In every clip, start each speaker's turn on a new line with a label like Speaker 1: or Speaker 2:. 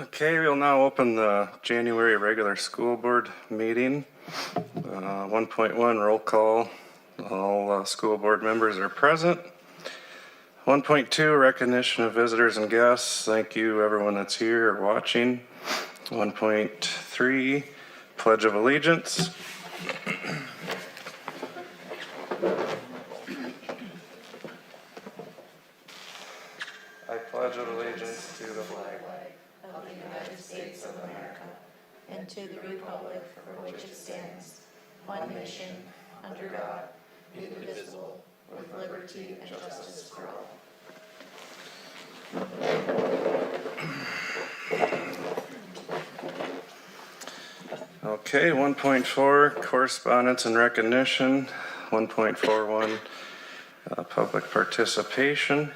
Speaker 1: Okay, we'll now open the January regular school board meeting. 1.1 roll call. All school board members are present. 1.2 recognition of visitors and guests. Thank you everyone that's here or watching. 1.3 pledge of allegiance. I pledge allegiance to the flag
Speaker 2: of the United States of America and to the republic for which it stands, one nation, under God, indivisible, with liberty and justice for all.
Speaker 1: Okay, 1.4 correspondence and recognition. 1.41 public participation.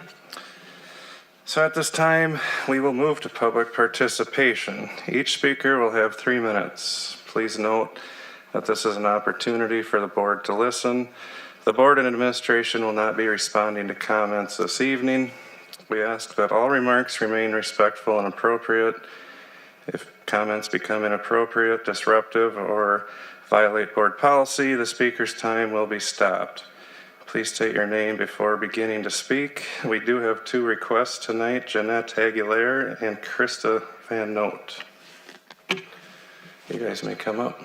Speaker 1: So at this time, we will move to public participation. Each speaker will have 3 minutes. Please note that this is an opportunity for the board to listen. The board and administration will not be responding to comments this evening. We ask that all remarks remain respectful and appropriate. If comments become inappropriate, disruptive, or violate board policy, the speaker's time will be stopped. Please state your name before beginning to speak. We do have 2 requests tonight, Jeanette Aguilera and Krista Van Noot. You guys may come up.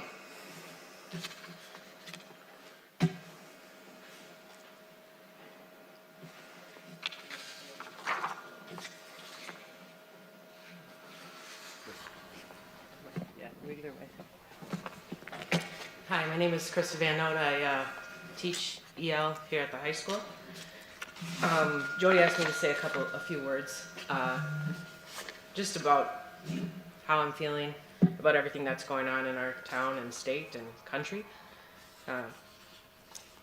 Speaker 3: Hi, my name is Krista Van Noot. I teach EL here at the high school. Jody asked me to say a few words just about how I'm feeling about everything that's going on in our town and state and country.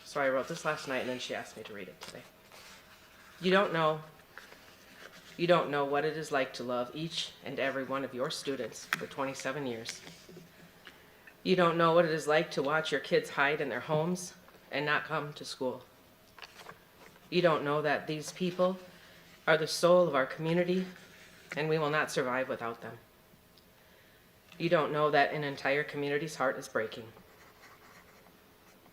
Speaker 3: So I wrote this last night and then she asked me to read it today. You don't know what it is like to love each and every one of your students for 27 years. You don't know what it is like to watch your kids hide in their homes and not come to school. You don't know that these people are the soul of our community and we will not survive without them. You don't know that an entire community's heart is breaking.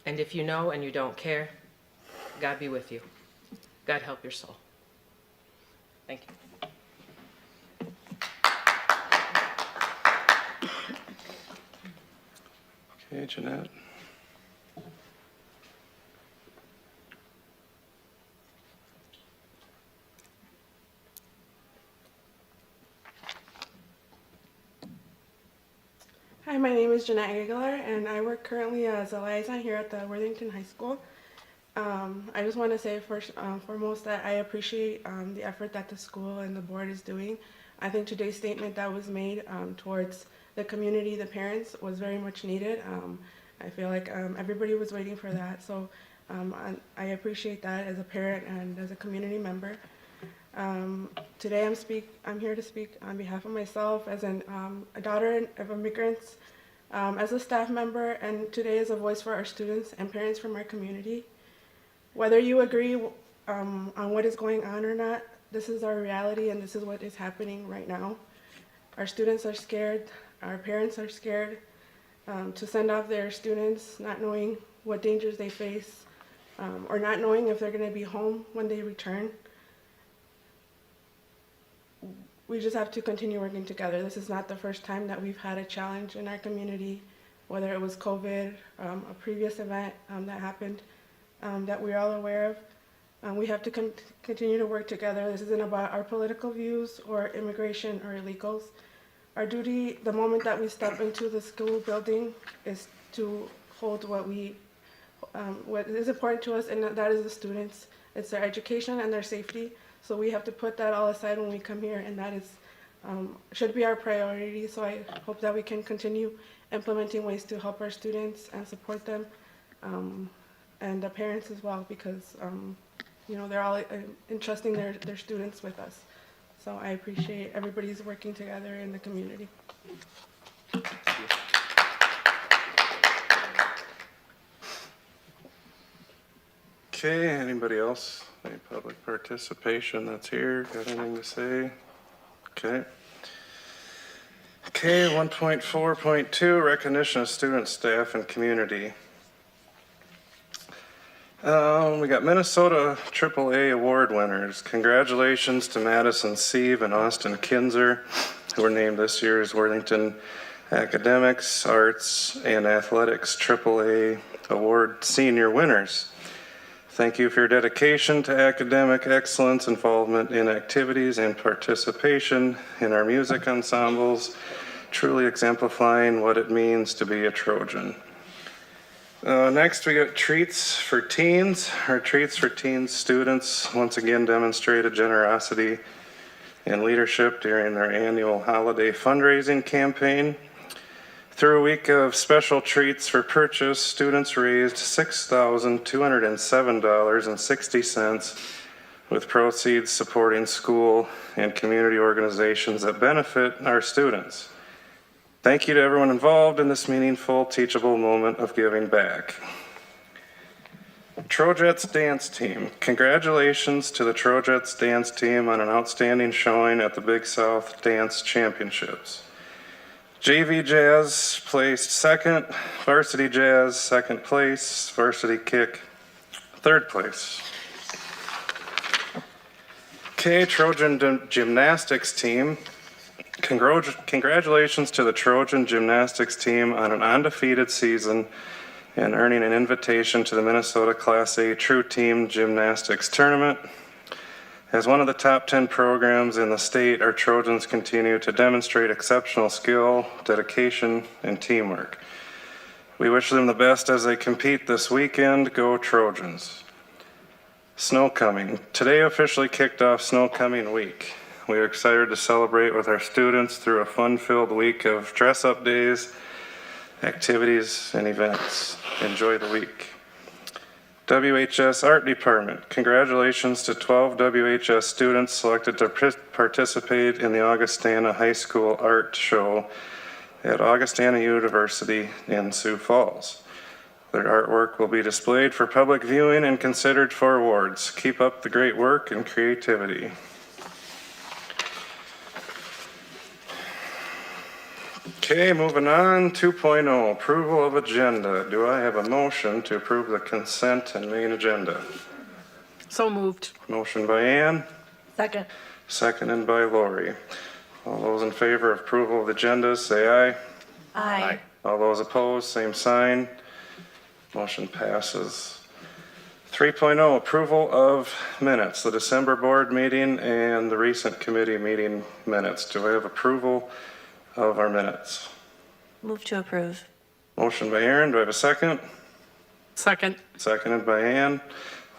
Speaker 3: And if you know and you don't care, God be with you. God help your soul. Thank you.
Speaker 1: Okay, Jeanette.
Speaker 4: Hi, my name is Jeanette Aguilar, and I work currently as a liaison here at the Worthington High School. I just want to say first foremost that I appreciate the effort that the school and the board is doing. I think today's statement that was made towards the community, the parents, was very much needed. I feel like everybody was waiting for that, so I appreciate that as a parent and as a community member. Today I'm here to speak on behalf of myself as a daughter of immigrants, as a staff member, and today as a voice for our students and parents from our community. Whether you agree on what is going on or not, this is our reality and this is what is happening right now. Our students are scared, our parents are scared to send off their students, not knowing what dangers they face, or not knowing if they're going to be home when they return. We just have to continue working together. This is not the first time that we've had a challenge in our community, whether it was COVID, a previous event that happened that we're all aware of. We have to continue to work together. This isn't about our political views or immigration or illegals. Our duty, the moment that we step into the school building, is to hold what is important to us, and that is the students. It's their education and their safety. So we have to put that all aside when we come here, and that is should be our priority. So I hope that we can continue implementing ways to help our students and support them, and the parents as well, because they're all entrusting their students with us. So I appreciate everybody's working together in the community.
Speaker 1: Okay, anybody else? Any public participation that's here? Got anything to say? Okay. Okay, 1.4.2, recognition of students, staff, and community. We got Minnesota AAA award winners. Congratulations to Madison Sieve and Austin Kinzer, who were named this year's Worthington Academics, Arts, and Athletics AAA award senior winners. Thank you for your dedication to academic excellence, involvement in activities, and participation in our music ensembles, truly exemplifying what it means to be a Trojan. Next, we got Treats for Teens. Our Treats for Teens students once again demonstrated generosity and leadership during their annual holiday fundraising campaign. Through a week of special treats for purchase, students raised $6,207.60 with proceeds supporting school and community organizations that benefit our students. Thank you to everyone involved in this meaningful, teachable moment of giving back. Trojets Dance Team. Congratulations to the Trojets Dance Team on an outstanding showing at the Big South Dance Championships. JV Jazz placed second, Varsity Jazz second place, Varsity Kick third place. Okay, Trojan Gymnastics Team. Congratulations to the Trojan Gymnastics Team on an undefeated season and earning an invitation to the Minnesota Class A True Team Gymnastics Tournament. As one of the top 10 programs in the state, our Trojans continue to demonstrate exceptional skill, dedication, and teamwork. We wish them the best as they compete this weekend. Go Trojans. Snowcoming. Today officially kicked off Snowcoming Week. We are excited to celebrate with our students through a fun-filled week of dress-up days, activities, and events. Enjoy the week. WHS Art Department. Congratulations to 12 WHS students selected to participate in the Augustana High School Art Show at Augustana University in Sioux Falls. Their artwork will be displayed for public viewing and considered for awards. Keep up the great work and creativity. Okay, moving on, 2.0, approval of agenda. Do I have a motion to approve the consent and main agenda?
Speaker 5: So moved.
Speaker 1: Motion by Ann,
Speaker 2: Second.
Speaker 1: seconded by Lori. All those in favor of approval of the agenda, say aye.
Speaker 2: Aye.
Speaker 1: All those opposed, same sign. Motion passes. 3.0, approval of minutes, the December board meeting and the recent committee meeting minutes. Do I have approval of our minutes?
Speaker 2: Move to approve.
Speaker 1: Motion by Aaron, do I have a second?
Speaker 5: Second.
Speaker 1: Seconded by Ann.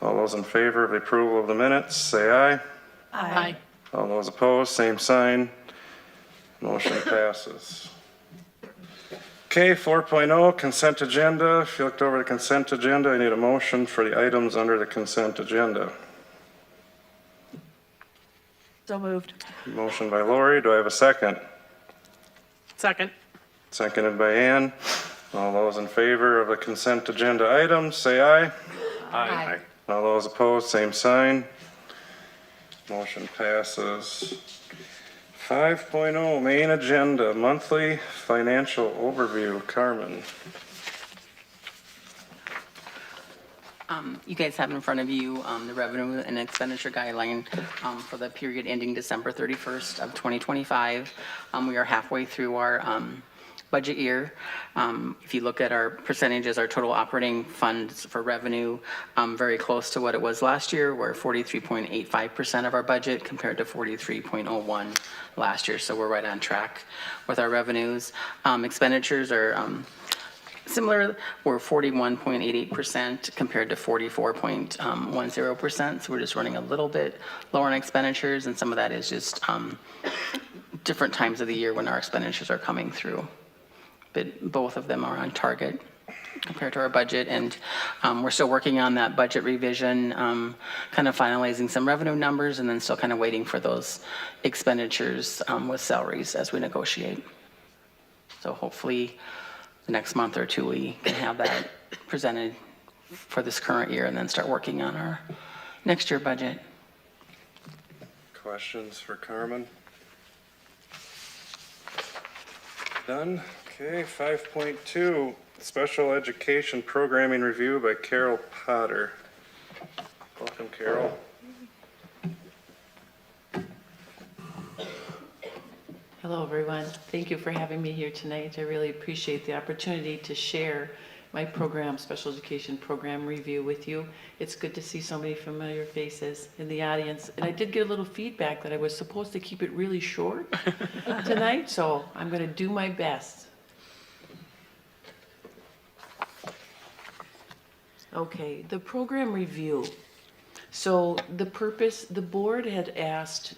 Speaker 1: All those in favor of the approval of the minutes, say aye.
Speaker 5: Aye.
Speaker 1: All those opposed, same sign. Motion passes. Okay, 4.0, consent agenda. If you looked over the consent agenda, I need a motion for the items under the consent agenda.
Speaker 2: So moved.
Speaker 1: Motion by Lori, do I have a second?
Speaker 5: Second.
Speaker 1: Seconded by Ann. All those in favor of the consent agenda items, say aye.
Speaker 2: Aye.
Speaker 1: All those opposed, same sign. Motion passes. 5.0, main agenda, monthly financial overview. Carmen.
Speaker 6: You guys have in front of you the revenue and expenditure guideline for the period ending December 31st of 2025. We are halfway through our budget year. If you look at our percentages, our total operating funds for revenue, very close to what it was last year. We're 43.85% of our budget compared to 43.01 last year. So we're right on track with our revenues. Expenditures are similar. We're 41.88% compared to 44.10%. So we're just running a little bit lower on expenditures, and some of that is just different times of the year when our expenditures are coming through. But both of them are on target compared to our budget, and we're still working on that budget revision, kind of finalizing some revenue numbers, and then still kind of waiting for those expenditures with salaries as we negotiate. So hopefully the next month or two we can have that presented for this current year and then start working on our next year budget.
Speaker 1: Questions for Carmen? Done? Okay, 5.2, Special Education Programming Review by Carol Potter. Welcome, Carol.
Speaker 7: Hello, everyone. Thank you for having me here tonight. I really appreciate the opportunity to share my program, Special Education Program Review with you. It's good to see so many familiar faces in the audience. And I did get a little feedback that I was supposed to keep it really short tonight, so I'm going to do my best. Okay, the program review. So the purpose, the board had asked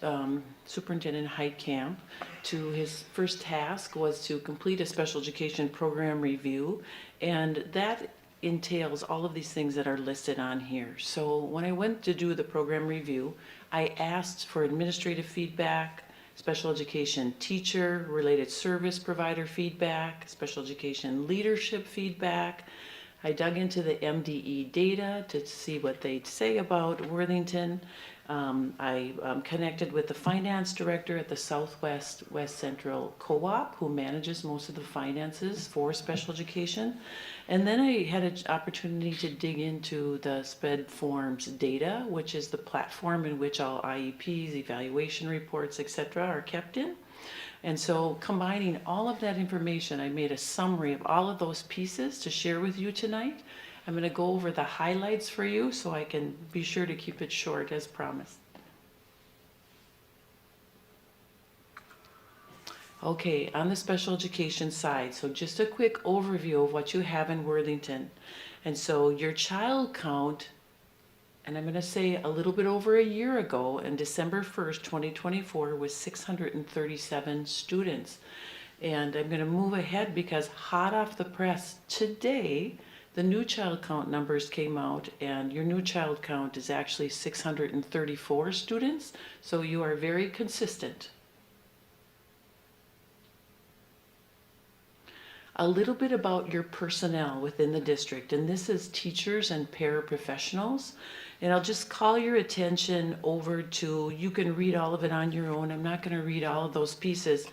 Speaker 7: Superintendent Heitkamp to, his first task was to complete a special education program review, and that entails all of these things that are listed on here. So when I went to do the program review, I asked for administrative feedback, special education teacher, related service provider feedback, special education leadership feedback. I dug into the MDE data to see what they'd say about Worthington. I connected with the finance director at the Southwest West Central Co-op, who manages most of the finances for special education. And then I had an opportunity to dig into the SPED Forms data, which is the platform in which all IEPs, evaluation reports, etc., are kept in. And so combining all of that information, I made a summary of all of those pieces to share with you tonight. I'm going to go over the highlights for you so I can be sure to keep it short as promised. Okay, on the special education side, so just a quick overview of what you have in Worthington. And so your child count, and I'm going to say a little bit over a year ago, on December 1st, 2024, was 637 students. And I'm going to move ahead because hot off the press today, the new child count numbers came out, and your new child count is actually 634 students. So you are very consistent. A little bit about your personnel within the district, and this is teachers and paraprofessionals. And I'll just call your attention over to, you can read all of it on your own. I'm not going to read all of those pieces,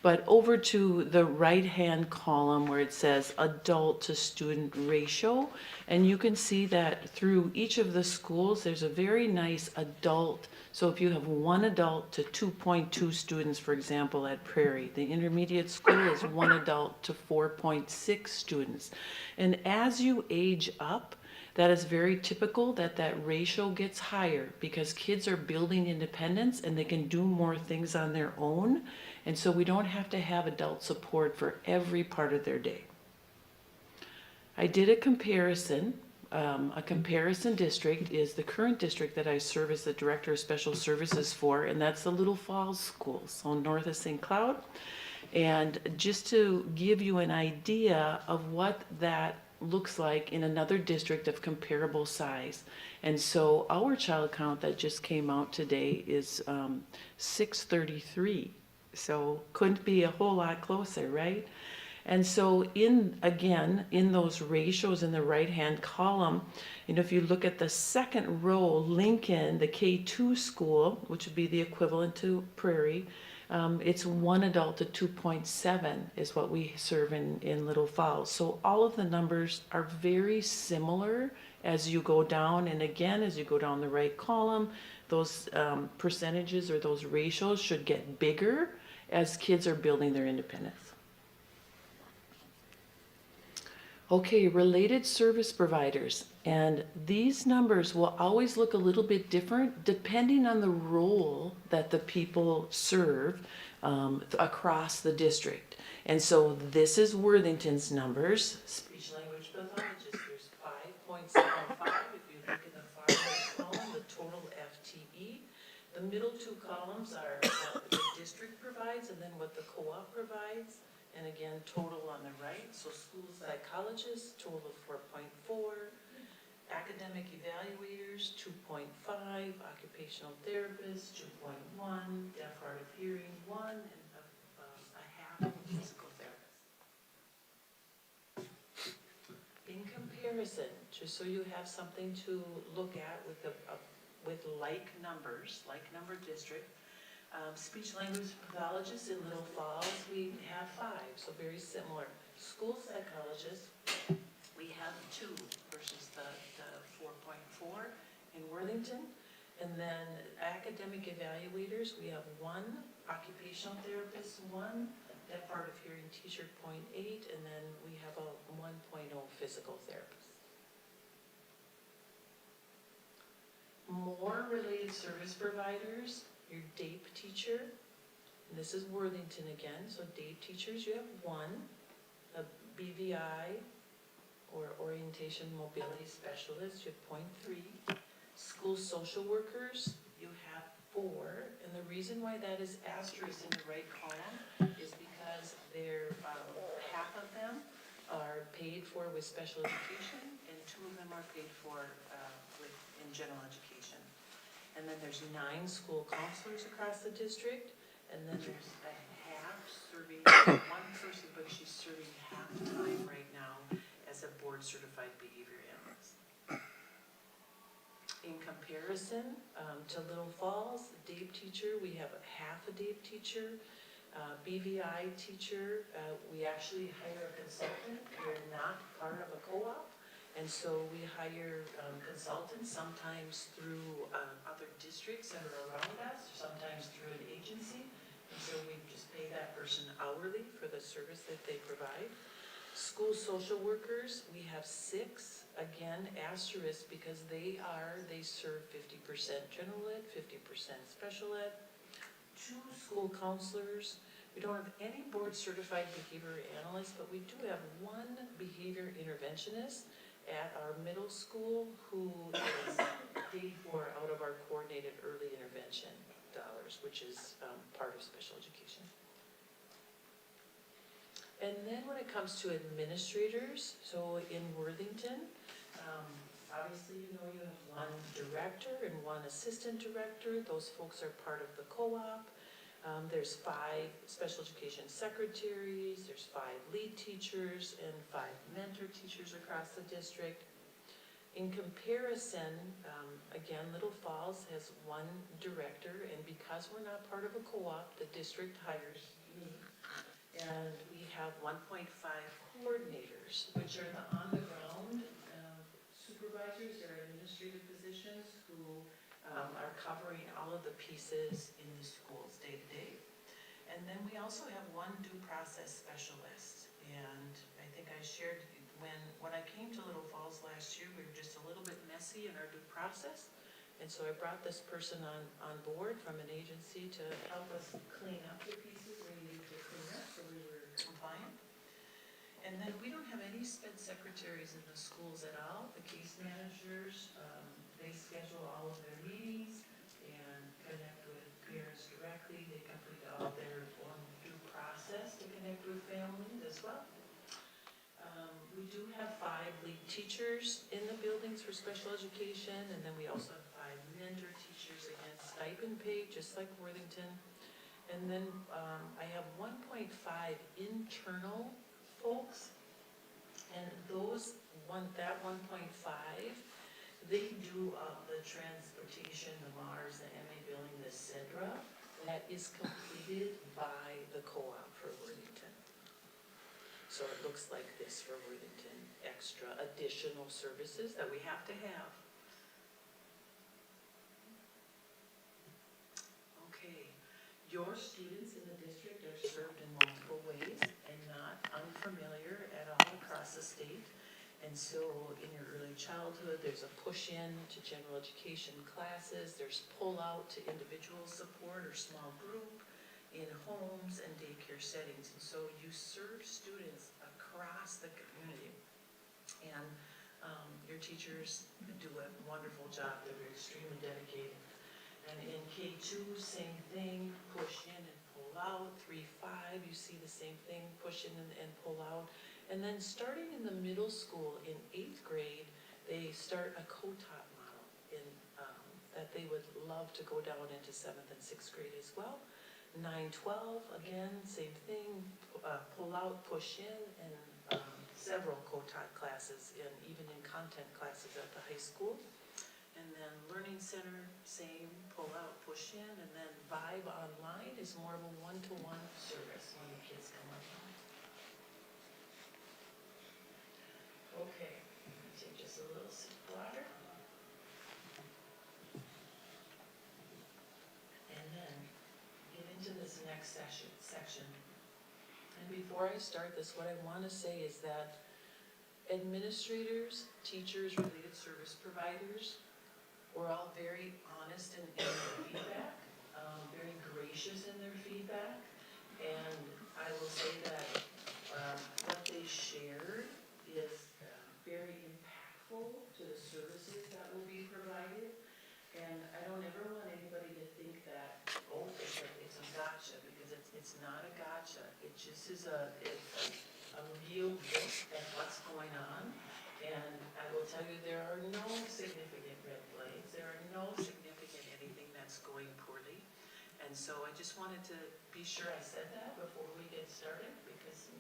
Speaker 7: but over to the right-hand column where it says adult to student ratio. And you can see that through each of the schools, there's a very nice adult. So if you have one adult to 2.2 students, for example, at Prairie, the intermediate school is one adult to 4.6 students. And as you age up, that is very typical that that ratio gets higher because kids are building independence and they can do more things on their own. And so we don't have to have adult support for every part of their day. I did a comparison. A comparison district is the current district that I serve as the Director of Special Services for, and that's the Little Falls Schools, so north of St. Cloud. And just to give you an idea of what that looks like in another district of comparable size. And so our child count that just came out today is 633. So couldn't be a whole lot closer, right? And so in those ratios in the right-hand column, if you look at the second row, Lincoln, the K2 school, which would be the equivalent to Prairie, it's one adult to 2.7 is what we serve in Little Falls. So all of the numbers are very similar as you go down. And again, as you go down the right column, those percentages or those ratios should get bigger as kids are building their independence. Okay, related service providers. And these numbers will always look a little bit different depending on the role that the people serve across the district. And so this is Worthington's numbers. Speech language pathologist, there's 5.75. If you look in the far right column, the total FTE. The middle two columns are what the district provides and then what the co-op provides. And again, total on the right. So school psychologists, total of 4.4. Academic evaluators, 2.5. Occupational therapists, 2.1. Deaf, hard of hearing, 1. And a half of physical therapists. In comparison, comparison, just so you have something to look at with like numbers, like number district. Speech language pathologists in Little Falls, we have 5, so very similar. School psychologists, we have 2 versus the 4.4 in Worthington. And then academic evaluators, we have 1, occupational therapist 1, that part of hearing teacher 0.8, and then we have a 1.0 physical therapist. More related service providers, your DAPE teacher, and this is Worthington again, so DAPE teachers, you have 1, a BVI, or orientation mobility specialist, you have 0.3. School social workers, you have 4, and the reason why that is asterisk in the right column is because they're, half of them are paid for with special education, and 2 of them are paid for in general education. And then there's 9 school counselors across the district, and then there's a half serving, 1 person, but she's serving half time right now as a board certified behavior analyst. In comparison to Little Falls, DAPE teacher, we have half a DAPE teacher. BVI teacher, we actually hire a consultant. We're not part of a co-op, and so we hire consultants sometimes through other districts that are around us, sometimes through an agency, and so we just pay that person hourly for the service that they provide. School social workers, we have 6, again, asterisk, because they serve 50% general ed, 50% special ed. 2 school counselors, we don't have any board certified behavior analysts, but we do have 1 behavior interventionist at our middle school who is paid for out of our coordinated early intervention dollars, which is part of special education. And then when it comes to administrators, so in Worthington, obviously you have 1 director and 1 assistant director. Those folks are part of the co-op. There's 5 special education secretaries, there's 5 lead teachers, and 5 mentor teachers across the district. In comparison, again, Little Falls has 1 director, and because we're not part of a co-op, the district hires me. And we have 1.5 coordinators, which are the on-the-ground supervisors or administrative positions who are covering all of the pieces in the schools day to day. And then we also have 1 due process specialist. And I think I shared when I came to Little Falls last year, we were just a little bit messy in our due process. And so I brought this person on board from an agency to help us clean up the pieces we needed to clean up so we were compliant. And then we don't have any sped secretaries in the schools at all. The case managers, they schedule all of their meetings and connect with parents directly. They complete all their own due process to connect with families as well. We do have 5 lead teachers in the buildings for special education, and then we also have 5 mentor teachers, again, stipend paid, just like Worthington. And then I have 1.5 internal folks, and that 1.5, they do the transportation, the MARS, the MA building, the CEDRA, that is completed by the co-op for Worthington. So it looks like this for Worthington, extra additional services that we have to have. Okay, your students in the district are served in multiple ways and not unfamiliar at all across the state. And so in your early childhood, there's a push-in to general education classes, there's pull-out to individual support or small group, in homes and daycare settings. And so you serve students across the community. And your teachers do a wonderful job. They're extremely dedicated. And in K2, same thing, push in and pull out. 3-5, you see the same thing, push in and pull out. And then starting in the middle school in 8th grade, they start a co-taught model that they would love to go down into 7th and 6th grade as well. 9-12, again, same thing, pull out, push in, and several co-taught classes and even in content classes at the high school. And then Learning Center, same, pull out, push in, and then Vibe Online is more of a one-to-one service when the kids come online. Okay, take just a little sip of water. And then get into this next section. And before I start this, what I want to say is that administrators, teachers, related service providers, we're all very honest in their feedback, very gracious in their feedback. And I will say that what they shared is very impactful to the services that will be provided. And I don't ever want anybody to think that, oh, it's a gotcha, because it's not a gotcha. It just is a real look at what's going on. And I will tell you, there are no significant red flags. There are no significant anything that's going poorly. And so I just wanted to be sure I said that before we get started, because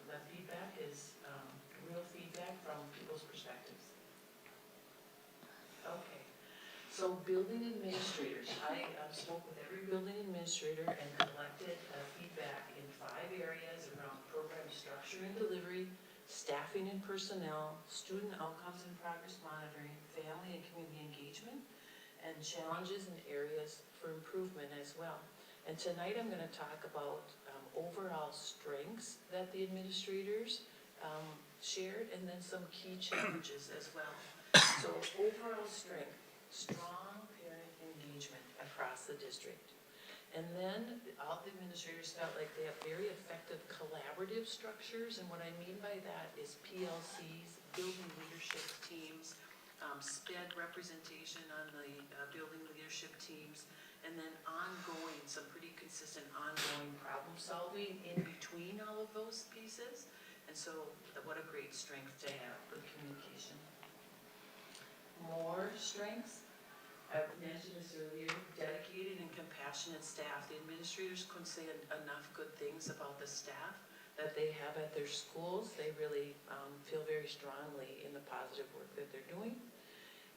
Speaker 7: the feedback is real feedback from people's perspectives. Okay. So building administrators, I spoke with every building administrator and collected feedback in 5 areas around program structure and delivery, staffing and personnel, student outcomes and progress monitoring, family and community engagement, and challenges and areas for improvement as well. And tonight I'm going to talk about overall strengths that the administrators shared, and then some key challenges as well. So overall strength, strong parent engagement across the district. And then all the administrators felt like they have very effective collaborative structures, and what I mean by that is PLCs, building leadership teams, SPED representation on the building leadership teams, and then ongoing, some pretty consistent ongoing problem solving in between all of those pieces. And so what a great strength to have for communication. More strengths. I mentioned this earlier, dedicated and compassionate staff. The administrators couldn't say enough good things about the staff that they have at their schools. They really feel very strongly in the positive work that they're doing.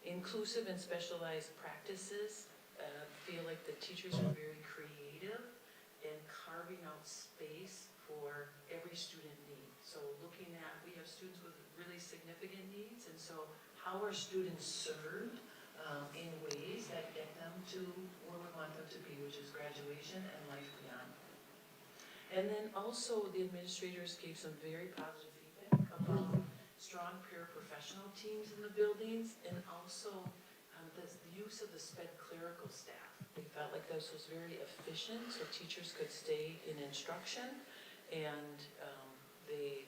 Speaker 7: Inclusive and specialized practices. Feel like the teachers are very creative in carving out space for every student need. So looking at, we have students with really significant needs, and so how are students served in ways that get them to where we want them to be, which is graduation and life beyond. And then also the administrators gave some very positive feedback about strong paraprofessional teams in the buildings, and also the use of the SPED clerical staff. They felt like this was very efficient, so teachers could stay in instruction, and they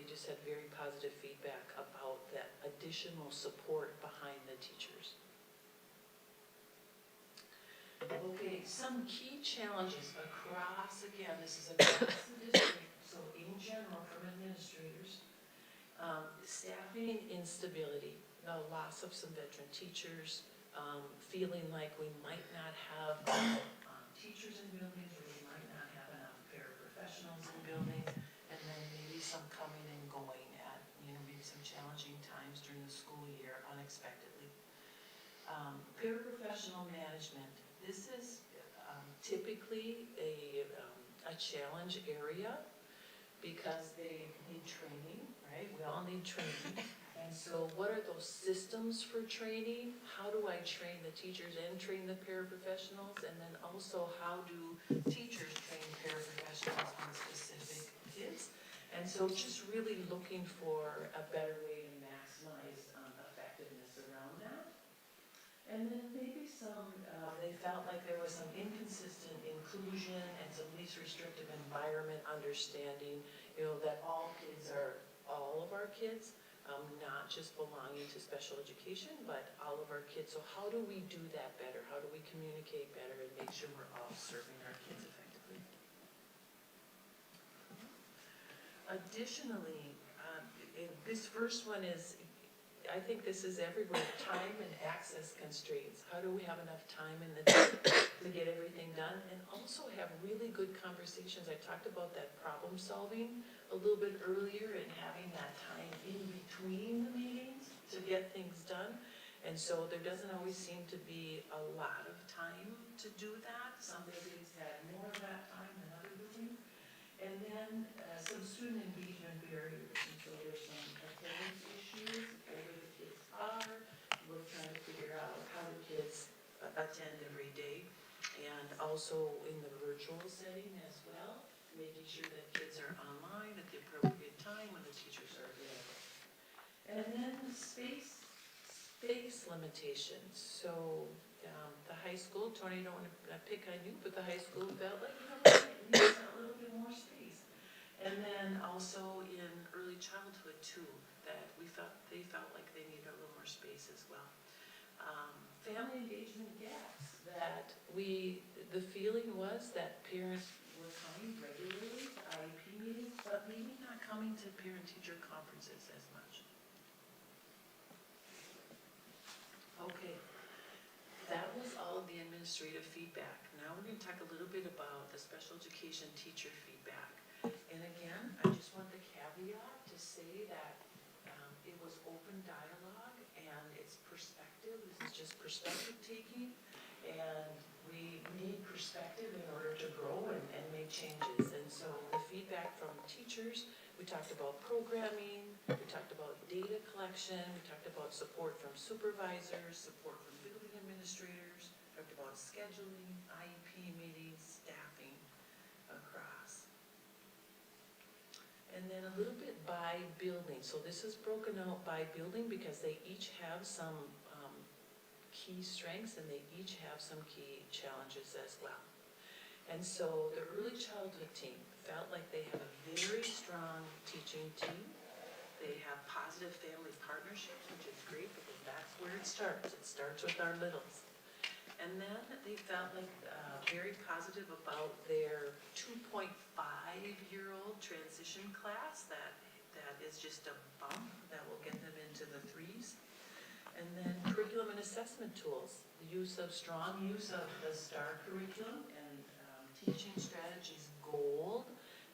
Speaker 7: just had very positive feedback about that additional support behind the teachers. Okay, some key challenges across, again, this is across the district, so in general from administrators, staffing instability, the loss of some veteran teachers, feeling like we might not have teachers in buildings, or we might not have enough paraprofessionals in buildings, and then maybe some coming and going at, maybe some challenging times during the school year unexpectedly. Paraprofessional management, this is typically a challenge area because they need training, right? We all need training. And so what are those systems for training? How do I train the teachers and train the paraprofessionals? And then also, how do teachers train paraprofessionals on specific kids? And so just really looking for a better way to maximize effectiveness around that. And then maybe some, they felt like there was some inconsistent inclusion and some least restrictive environment understanding, that all kids are all of our kids. Not just belonging to special education, but all of our kids. So how do we do that better? How do we communicate better and make sure we're all serving our kids effectively? Additionally, this first one is I think this is everywhere, time and access constraints. How do we have enough time in the day to get everything done? And also have really good conversations. I talked about that problem solving a little bit earlier and having that time in between the meetings to get things done. And so there doesn't always seem to be a lot of time to do that. Some buildings had more of that time than other buildings. And then some student engagement barriers, and so there's some attendance issues, where the kids are. We're trying to figure out how the kids attend every day. And also in the virtual setting as well, making sure that kids are online at the appropriate time when the teachers are available. And then space limitations. So the high school, Tony, I don't want to pick on you, but the high school felt like, you know, it needs a little bit more space. And then also in early childhood too, that they felt like they needed a little more space as well. Family engagement gaps, that the feeling was that parents were coming regularly to IEP meetings, but maybe not coming to parent-teacher conferences as much. Okay, that was all of the administrative feedback. Now we're going to talk a little bit about the special education teacher feedback. And again, I just want the caveat to say that it was open dialogue and it's perspective. This is just perspective taking, and we need perspective in order to grow and make changes. And so the feedback from teachers, we talked about programming, we talked about data collection, we talked about support from supervisors, support from building administrators, talked about scheduling, IEP meetings, staffing across. And then a little bit by building. So this is broken out by building because they each have some key strengths and they each have some key challenges as well. And so the early childhood team felt like they have a very strong teaching team. They have positive family partnerships, which is great because that's where it starts. It starts with our littles. And then they felt like very positive about their 2.5-year-old transition class. That is just a bump that will get them into the 3s. And then curriculum and assessment tools, the strong use of the STAR curriculum and teaching strategies gold,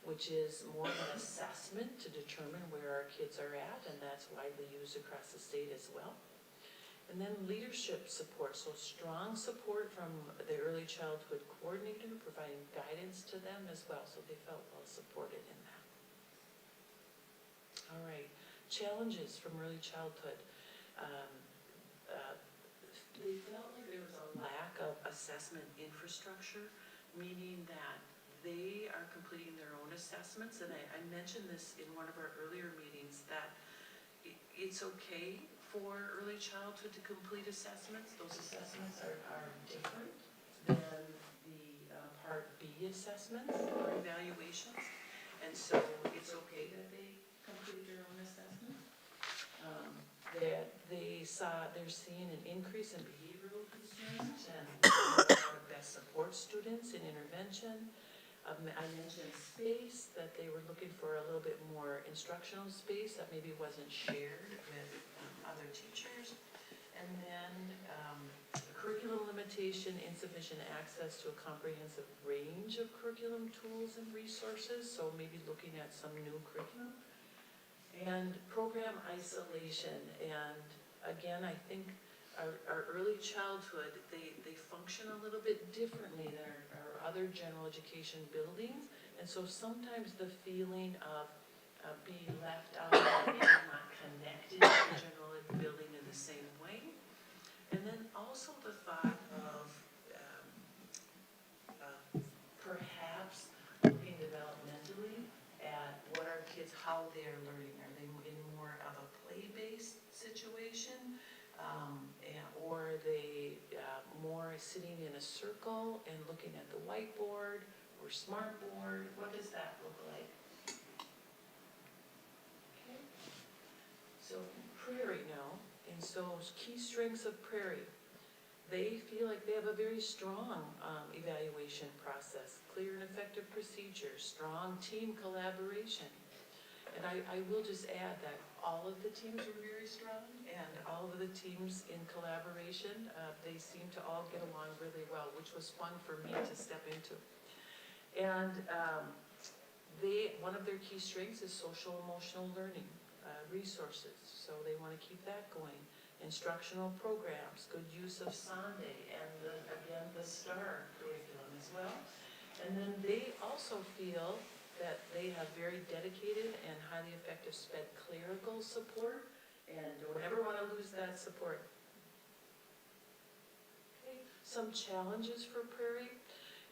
Speaker 7: which is more of an assessment to determine where our kids are at, and that's widely used across the state as well. And then leadership support, so strong support from the early childhood coordinator, providing guidance to them as well, so they felt well supported in that. All right, challenges from early childhood. They felt like there was a lack of assessment infrastructure, meaning that they are completing their own assessments, and I mentioned this in one of our earlier meetings, that it's okay for early childhood to complete assessments. Those assessments are different than the Part B assessments or evaluations, and so it's okay that they complete their own assessment. That they're seeing an increase in behavioral concerns and how to best support students in intervention. I mentioned space, that they were looking for a little bit more instructional space that maybe wasn't shared with other teachers. And then curriculum limitation, insufficient access to a comprehensive range of curriculum tools and resources, so maybe looking at some new curriculum. And program isolation, and again, I think our early childhood, they function a little bit differently than our other general education buildings, and so sometimes the feeling of being left out and maybe not connected to the general ed building in the same way. And then also the thought of perhaps looking developmentally at what are kids, how they're learning. Are they in more of a play-based situation? Or are they more sitting in a circle and looking at the whiteboard or smartboard? What does that look like? Okay. So Prairie now, and so key strengths of Prairie. They feel like they have a very strong evaluation process, clear and effective procedures, strong team collaboration. And I will just add that all of the teams were very strong, and all of the teams in collaboration, they seemed to all get along really well, which was fun for me to step into. And one of their key strengths is social emotional learning resources, so they want to keep that going. Instructional programs, good use of Sunday, and again, the STAR curriculum as well. And then they also feel that they have very dedicated and highly effective SPED clerical support, and don't ever want to lose that support. Okay. Some challenges for Prairie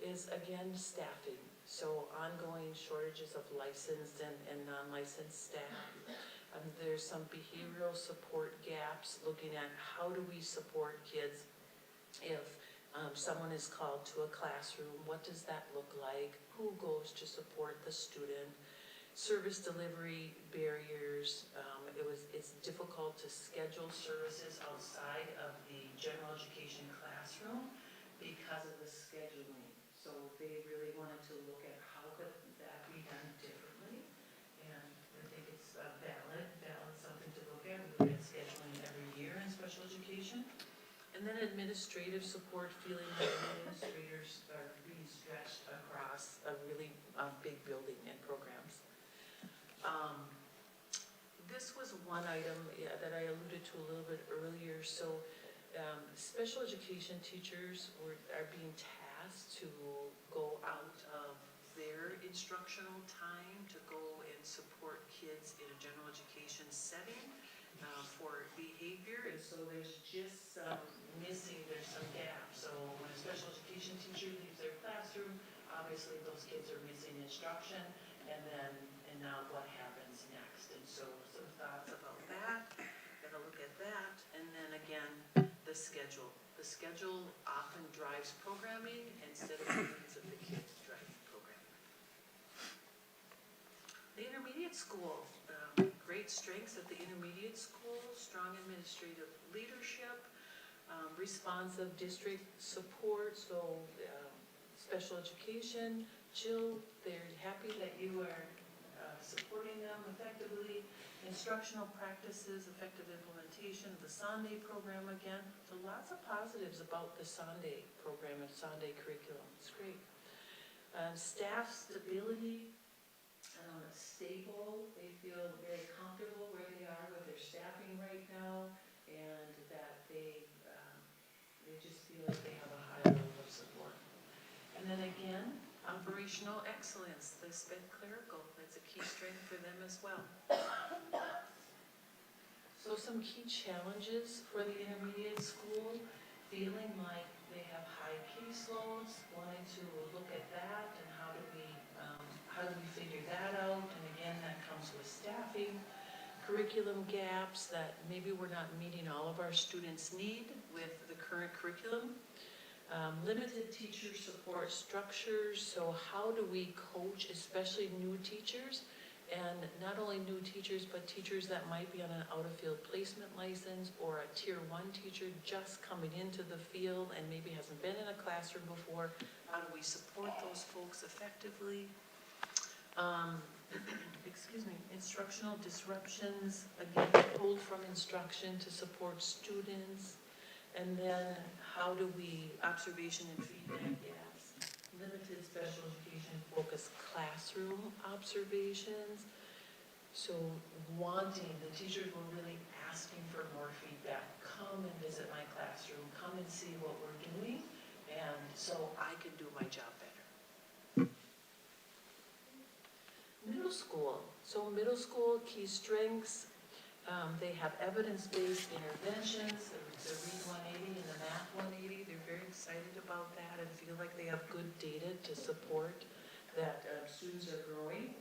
Speaker 7: is, again, staffing. So ongoing shortages of licensed and non-licensed staff. There's some behavioral support gaps, looking at how do we support kids if someone is called to a classroom, what does that look like? Who goes to support the student? Service delivery barriers. It's difficult to schedule services outside of the general education classroom because of the scheduling. So they really wanted to look at how could that be done differently. And I think it's valid, something to look at. We look at scheduling every year in special education. And then administrative support, feeling that administrators are being stretched across a really big building and programs. This was one item that I alluded to a little bit earlier. So special education teachers are being tasked to go out of their instructional time to go and support kids in a general education setting for behavior, and so there's just some there's some gaps. So when a special education teacher leaves their classroom, obviously those kids are missing instruction, and now what happens next? And so some thoughts about that, gonna look at that, and then again, the schedule. The schedule often drives programming instead of the needs of the kids driving programming. The intermediate school, great strengths at the intermediate school, strong administrative leadership, responsive district support, so special education, Jill, they're happy that you are supporting them effectively, instructional practices, effective implementation of the Sunday program again. So lots of positives about the Sunday program and Sunday curriculum. It's great. Staff stability, stable. They feel very comfortable where they are with their staffing right now, and that they just feel like they have a high level of support. And then again, operational excellence, the SPED clerical, that's a key strength for them as well. So some key challenges for the intermediate school, feeling like they have high caseloads, wanting to look at that and how do we figure that out? And again, that comes with staffing, curriculum gaps that maybe we're not meeting all of our students' need with the current curriculum. Limited teacher support structures, so how do we coach, especially new teachers, and not only new teachers, but teachers that might be on an out-of-field placement license or a tier 1 teacher just coming into the field and maybe hasn't been in a classroom before. How do we support those folks effectively? Instructional disruptions, again, pulled from instruction to support students. And then how do we, observation and feedback gaps, limited special education focused classroom observations. So the teachers were really asking for more feedback. Come and visit my classroom, come and see what we're doing, and so I can do my job better. Middle school. So middle school key strengths, they have evidence-based interventions. It's a Read 180 and the Math 180. They're very excited about that and feel like they have good data to support that students are growing.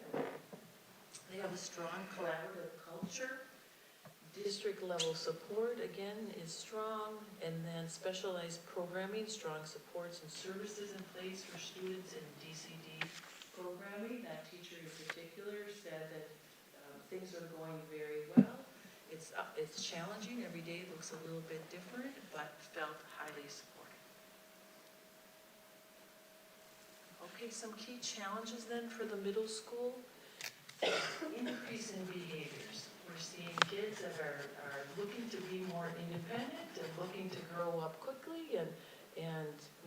Speaker 7: They have a strong collaborative culture. District level support, again, is strong. And then specialized programming, strong supports and services in place for students in DCD programming. That teacher in particular said that things are going very well. It's challenging. Every day looks a little bit different, but felt highly supported. Okay, some key challenges then for the middle school. increase in behaviors. We're seeing kids that are looking to be more independent and looking to grow up quickly and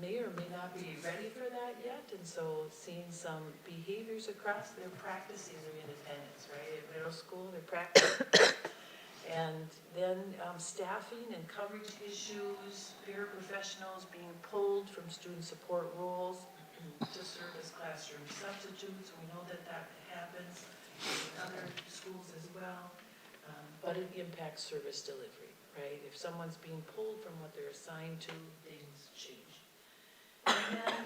Speaker 7: may or may not be ready for that yet. And so seeing some behaviors across, they're practicing their independence, right? At middle school, they're practicing. And then staffing and coverage issues, paraprofessionals being pulled from student support roles to serve as classroom substitutes. We know that that happens in other schools as well. But it impacts service delivery, right? If someone's being pulled from what they're assigned to, things change. And then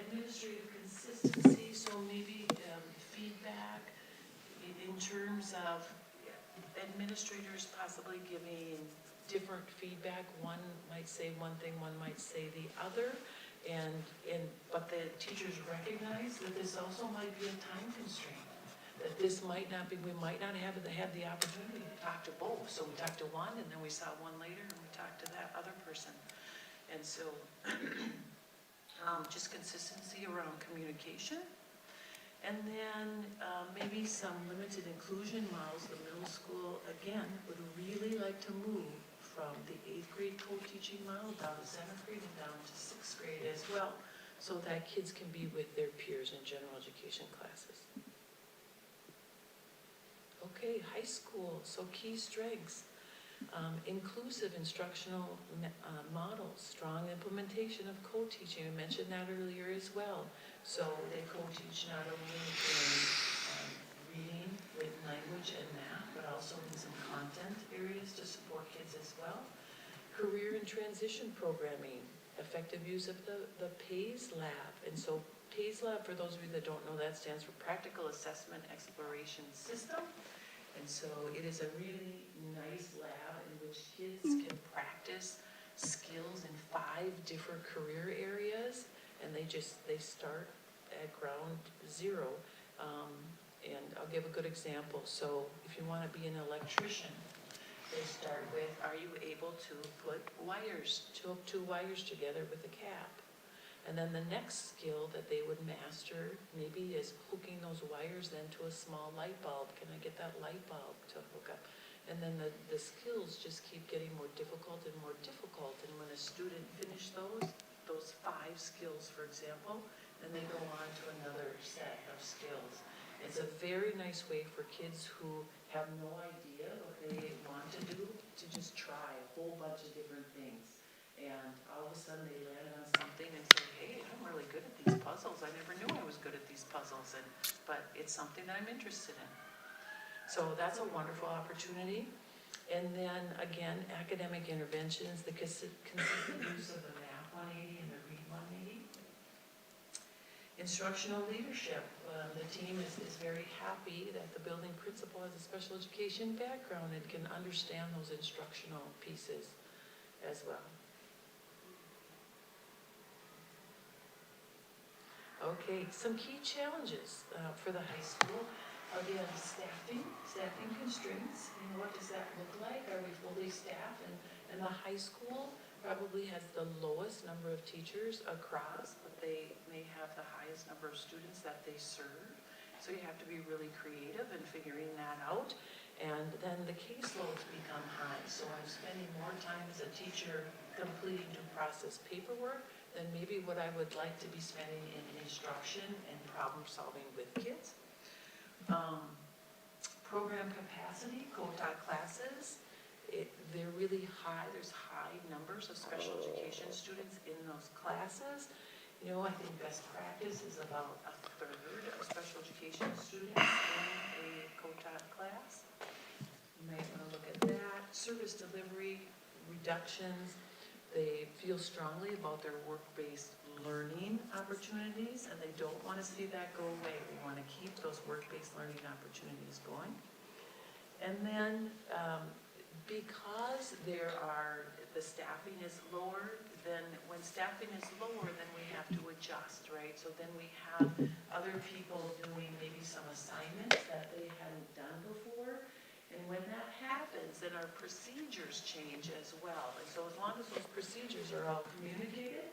Speaker 7: administrative consistency, so maybe feedback in terms of administrators possibly giving different feedback. One might say one thing, one might say the other. But the teachers recognize that this also might be a time constraint. That this might not be, we might not have the opportunity to talk to both. So we talked to one and then we saw one later and we talked to that other person. And so just consistency around communication. And then maybe some limited inclusion models. The middle school, again, would really like to move from the 8th grade co-teaching model down to 7th grade and down to 6th grade as well, so that kids can be with their peers in general education classes. Okay, high school, so key strengths. Inclusive instructional models, strong implementation of co-teaching. I mentioned that earlier as well. So they co-teach not only in reading, written language, and math, but also in some content areas to support kids as well. Career and transition programming, effective use of the PACE Lab. And so PACE Lab, for those of you that don't know, that stands for Practical Assessment Exploration System. And so it is a really nice lab in which kids can practice skills in 5 different career areas, and they start at ground zero. And I'll give a good example. So if you want to be an electrician, they start with, are you able to put two wires together with a cap? And then the next skill that they would master maybe is hooking those wires then to a small light bulb. Can I get that light bulb to hook up? And then the skills just keep getting more difficult and more difficult. And when a student finishes those 5 skills, for example, then they go on to another set of skills. It's a very nice way for kids who have no idea what they want to do to just try a whole bunch of different things. And all of a sudden they landed on something and say, hey, I'm really good at these puzzles. I never knew I was good at these puzzles, but it's something that I'm interested in. So that's a wonderful opportunity. And then again, academic interventions, the consistent use of the Math 180 and the Read 180. Instructional leadership. The team is very happy that the building principal has a special education background and can understand those instructional pieces as well. Okay, some key challenges for the high school. Again, staffing constraints. What does that look like? Are we fully staffed? And the high school probably has the lowest number of teachers across, but they may have the highest number of students that they serve. So you have to be really creative in figuring that out. And then the caseloads become high. So I'm spending more time as a teacher completing to process paperwork than maybe what I would like to be spending in instruction and problem solving with kids. Program capacity, co-taught classes, they're really high. There's high numbers of special education students in those classes. You know, I think best practice is about 1/3 of special education students in a co-taught class. You might want to look at that. Service delivery reductions. They feel strongly about their work-based learning opportunities, and they don't want to see that go away. We want to keep those work-based learning opportunities going. And then because the staffing is lower, then when staffing is lower, then we have to adjust, right? So then we have other people doing maybe some assignments that they hadn't done before. And when that happens, then our procedures change as well. And so as long as those procedures are all communicated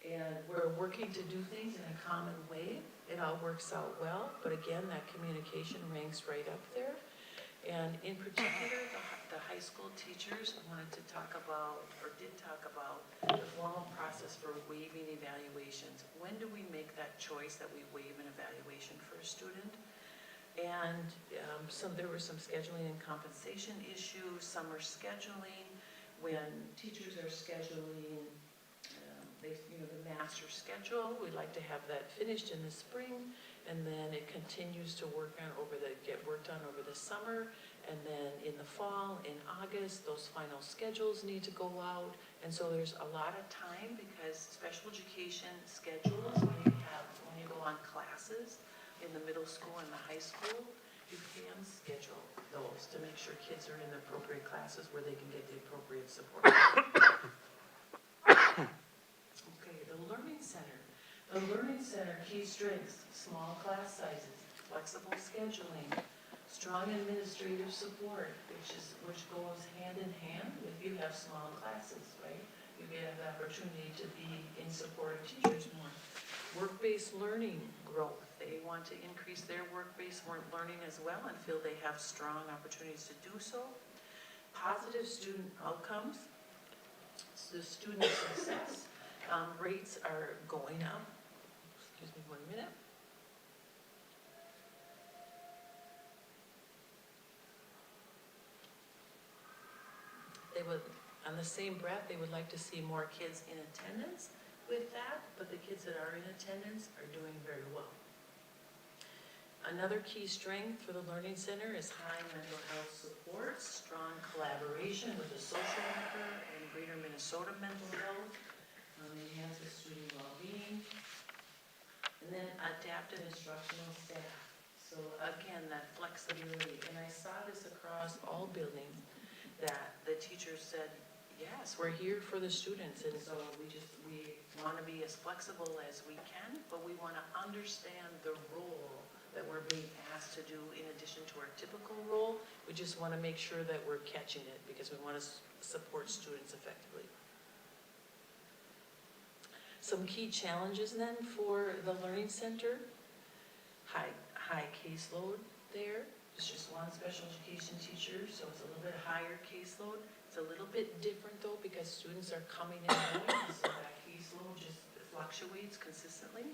Speaker 7: And we're working to do things in a common way. It all works out well, but again, that communication ranks right up there. And in particular, the high school teachers wanted to talk about, or did talk about, the formal process for waiving evaluations. When do we make that choice that we waive an evaluation for a student? And there were some scheduling and compensation issues, summer scheduling, when teachers are scheduling, the master schedule, we'd like to have that finished in the spring, and then it continues to get worked on over the summer, and then in the fall, in August, those final schedules need to go out, and so there's a lot of time, because special education schedules, when you go on classes in the middle school and the high school, you can schedule those to make sure kids are in the appropriate classes where they can get the appropriate support. Okay, the Learning Center. The Learning Center key strengths: small class sizes, flexible scheduling, strong administrative support, which goes hand in hand if you have small classes, right? You have the opportunity to be in support of teachers more. Work-based learning growth. They want to increase their work-based learning as well and feel they have strong opportunities to do so. Positive student outcomes. The student success rates are going up. Excuse me 1 minute. On the same breath, they would like to see more kids in attendance with that, but the kids that are in attendance are doing very well. Another key strength for the Learning Center is high mental health support, strong collaboration with the social worker and Greater Minnesota Mental Health, enhances student well-being, and then adaptive instructional staff. So again, that flexibility, and I saw this across all buildings, that the teachers said, yes, we're here for the students, and so we want to be as flexible as we can, but we want to understand the role that we're being asked to do in addition to our typical role. We just want to make sure that we're catching it because we want to support students effectively. Some key challenges then for the Learning Center: high caseload there. It's just one special education teacher, so it's a little bit higher caseload. It's a little bit different though because students are coming in early, so that caseload just fluctuates consistently.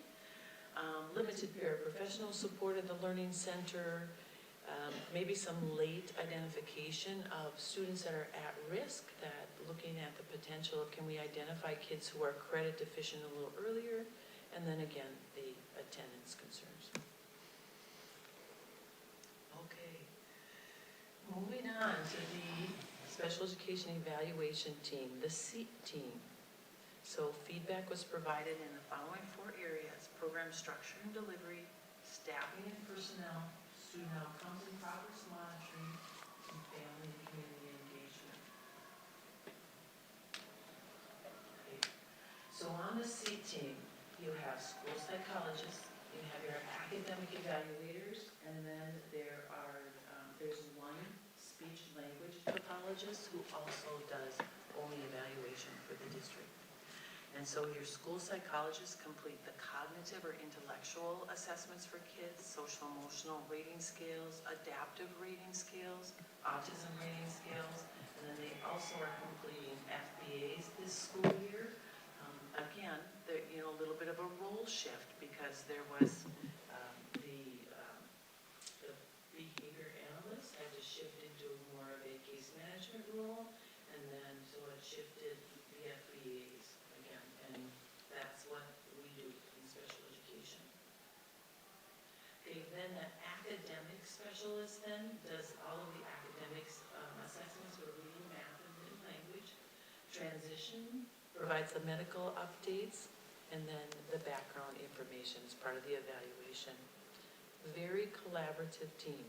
Speaker 7: Limited paraprofessional support at the Learning Center, maybe some late identification of students that are at risk, that looking at the potential of can we identify kids who are credit deficient a little earlier, and then again, the attendance concerns. Okay, moving on to the Special Education Evaluation Team, the SEAT team. So feedback was provided in the following 4 areas: program structure and delivery, staffing and personnel, student outcomes and progress monitoring, and family and community engagement. Okay. So on the SEAT team, you have school psychologists, you have your academic evaluators, and then there's one speech language pathologist who also does only evaluation for the district. And so your school psychologists complete the cognitive or intellectual assessments for kids, social emotional rating scales, adaptive rating scales, autism rating scales, and then they also are completing FBAs this school year. Again, a little bit of a role shift because there was the behavior analyst had to shift into more of a case management role, and then so it shifted the FBAs again, and that's what we do in special education. Okay, then the academic specialist then does all of the academics assessments for reading, math, and written language. Transition provides the medical updates, and then the background information is part of the evaluation. Very collaborative team.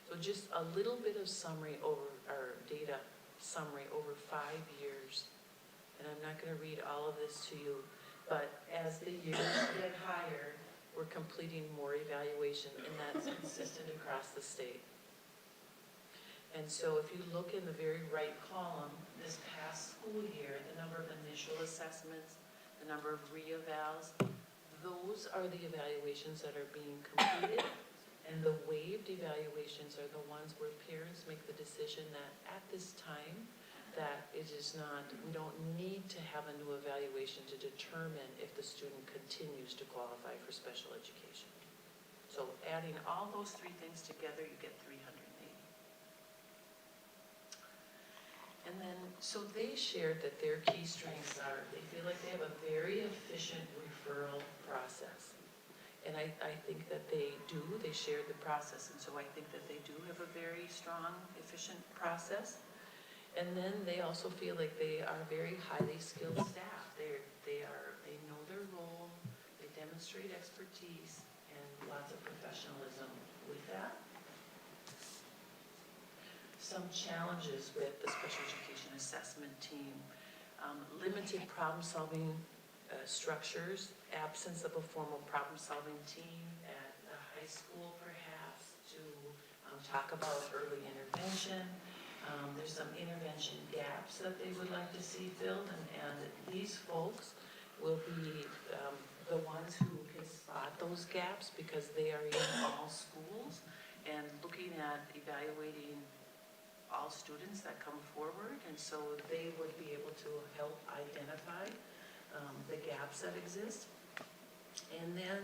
Speaker 7: So just a little bit of summary over our data summary over 5 years. And I'm not going to read all of this to you, but as the years get higher, we're completing more evaluation, and that's consistent across the state. And so if you look in the very right column, this past school year, the number of initial assessments the number of re-evals. Those are the evaluations that are being completed. And the waived evaluations are the ones where parents make the decision that at this time, that it is not, we don't need to have a new evaluation to determine if the student continues to qualify for special education. So adding all those three things together, you get 380. And then, so they shared that their key strengths are, they feel like they have a very efficient referral process. And I think that they do, they shared the process, and so I think that they do have a very strong, efficient process. And then they also feel like they are very highly skilled staff. They know their role, they demonstrate expertise, and lots of professionalism with that. Some challenges with the special education assessment team, limited problem-solving structures, absence of a formal problem-solving team at the high school perhaps to talk about early intervention. There's some intervention gaps that they would like to see filled, and these folks will be the ones who can spot those gaps because they are in all schools and looking at evaluating all students that come forward, and so they would be able to help identify the gaps that exist. And then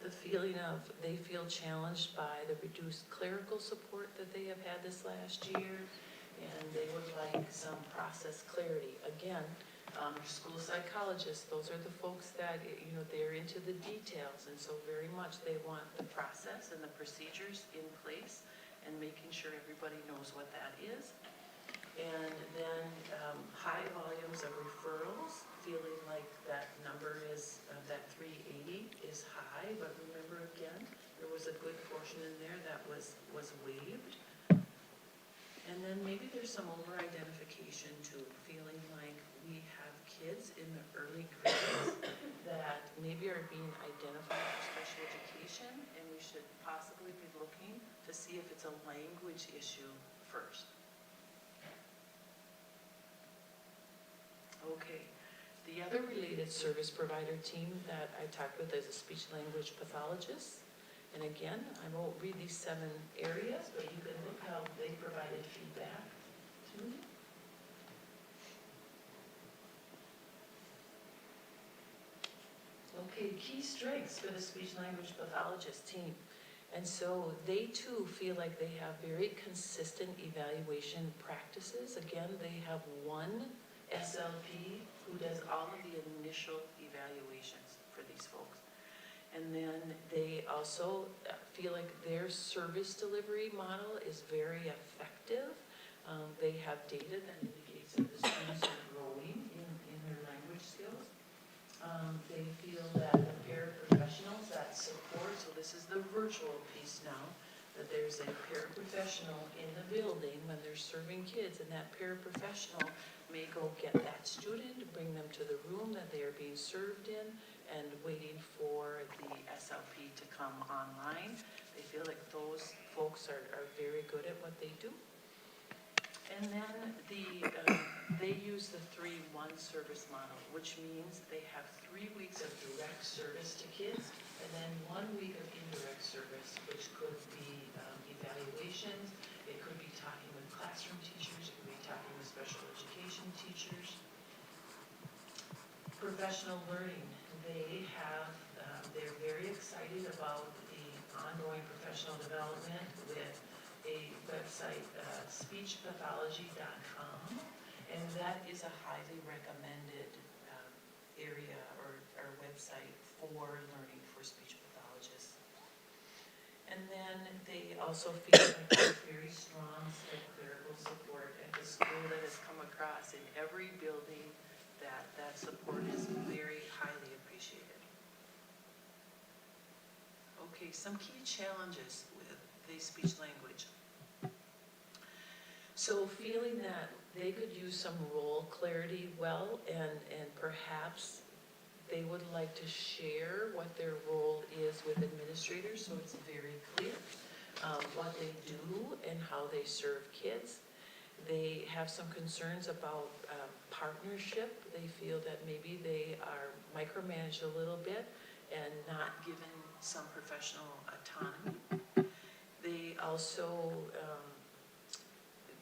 Speaker 7: the feeling of they feel challenged by the reduced clerical support that they have had this last year, and they would like some process clarity. Again, school psychologists, those are the folks that, they're into the details, and so very much they want the process and the procedures in place and making sure everybody knows what that is. And then high volumes of referrals, feeling like that number is, that 380 is high, but remember again, there was a good portion in there that was waived. And then maybe there's some over-identification too, feeling like we have kids in the early grades that maybe are being identified for special education, and we should possibly be looking to see if it's a language issue first. Okay, the other related service provider team that I talked with is a speech language pathologist. And again, I won't read these 7 areas, but you can look how they provided feedback to me. Okay, key strengths for the speech language pathologist team. And so they too feel like they have very consistent evaluation practices. Again, they have one SLP who does all of the initial evaluations for these folks. And then they also feel like their service delivery model is very effective. They have data that indicates that the students are growing in their language skills. They feel that the paraprofessionals that support, so this is the virtual piece now, that there's a paraprofessional in the building when they're serving kids, and that paraprofessional may go get that student, bring them to the room that they are being served in, and waiting for the SLP to come online. They feel like those folks are very good at what they do. And then they use the 3-1 service model, which means they have 3 weeks of direct service to kids, and then 1 week of indirect service, which could be evaluations, it could be talking with classroom teachers, it could be talking with special education teachers. Professional learning, they have, they're very excited about the ongoing professional development with a website, speechpathology.com, and that is a highly recommended area or website for learning for speech pathologists. And then they also feel like there's very strong clerical support at the school that has come across in every building. That support is very highly appreciated. Okay, some key challenges with the speech language. So feeling that they could use some role clarity well, and perhaps they would like to share what their role is with administrators, so it's very clear what they do and how they serve kids. They have some concerns about partnership. They feel that maybe they are micromanaged a little bit and not given some professional autonomy. They also,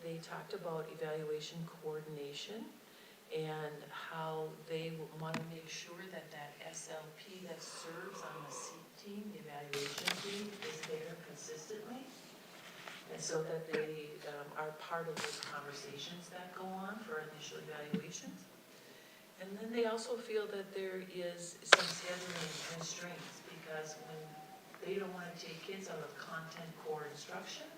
Speaker 7: they talked about evaluation coordination and how they want to make sure that that SLP that serves on the C team, the evaluation team, is there consistently. And so that they are part of those conversations that go on for initial evaluations. And then they also feel that there is some scheduling constraints because when they don't want to take kids out of content core instruction.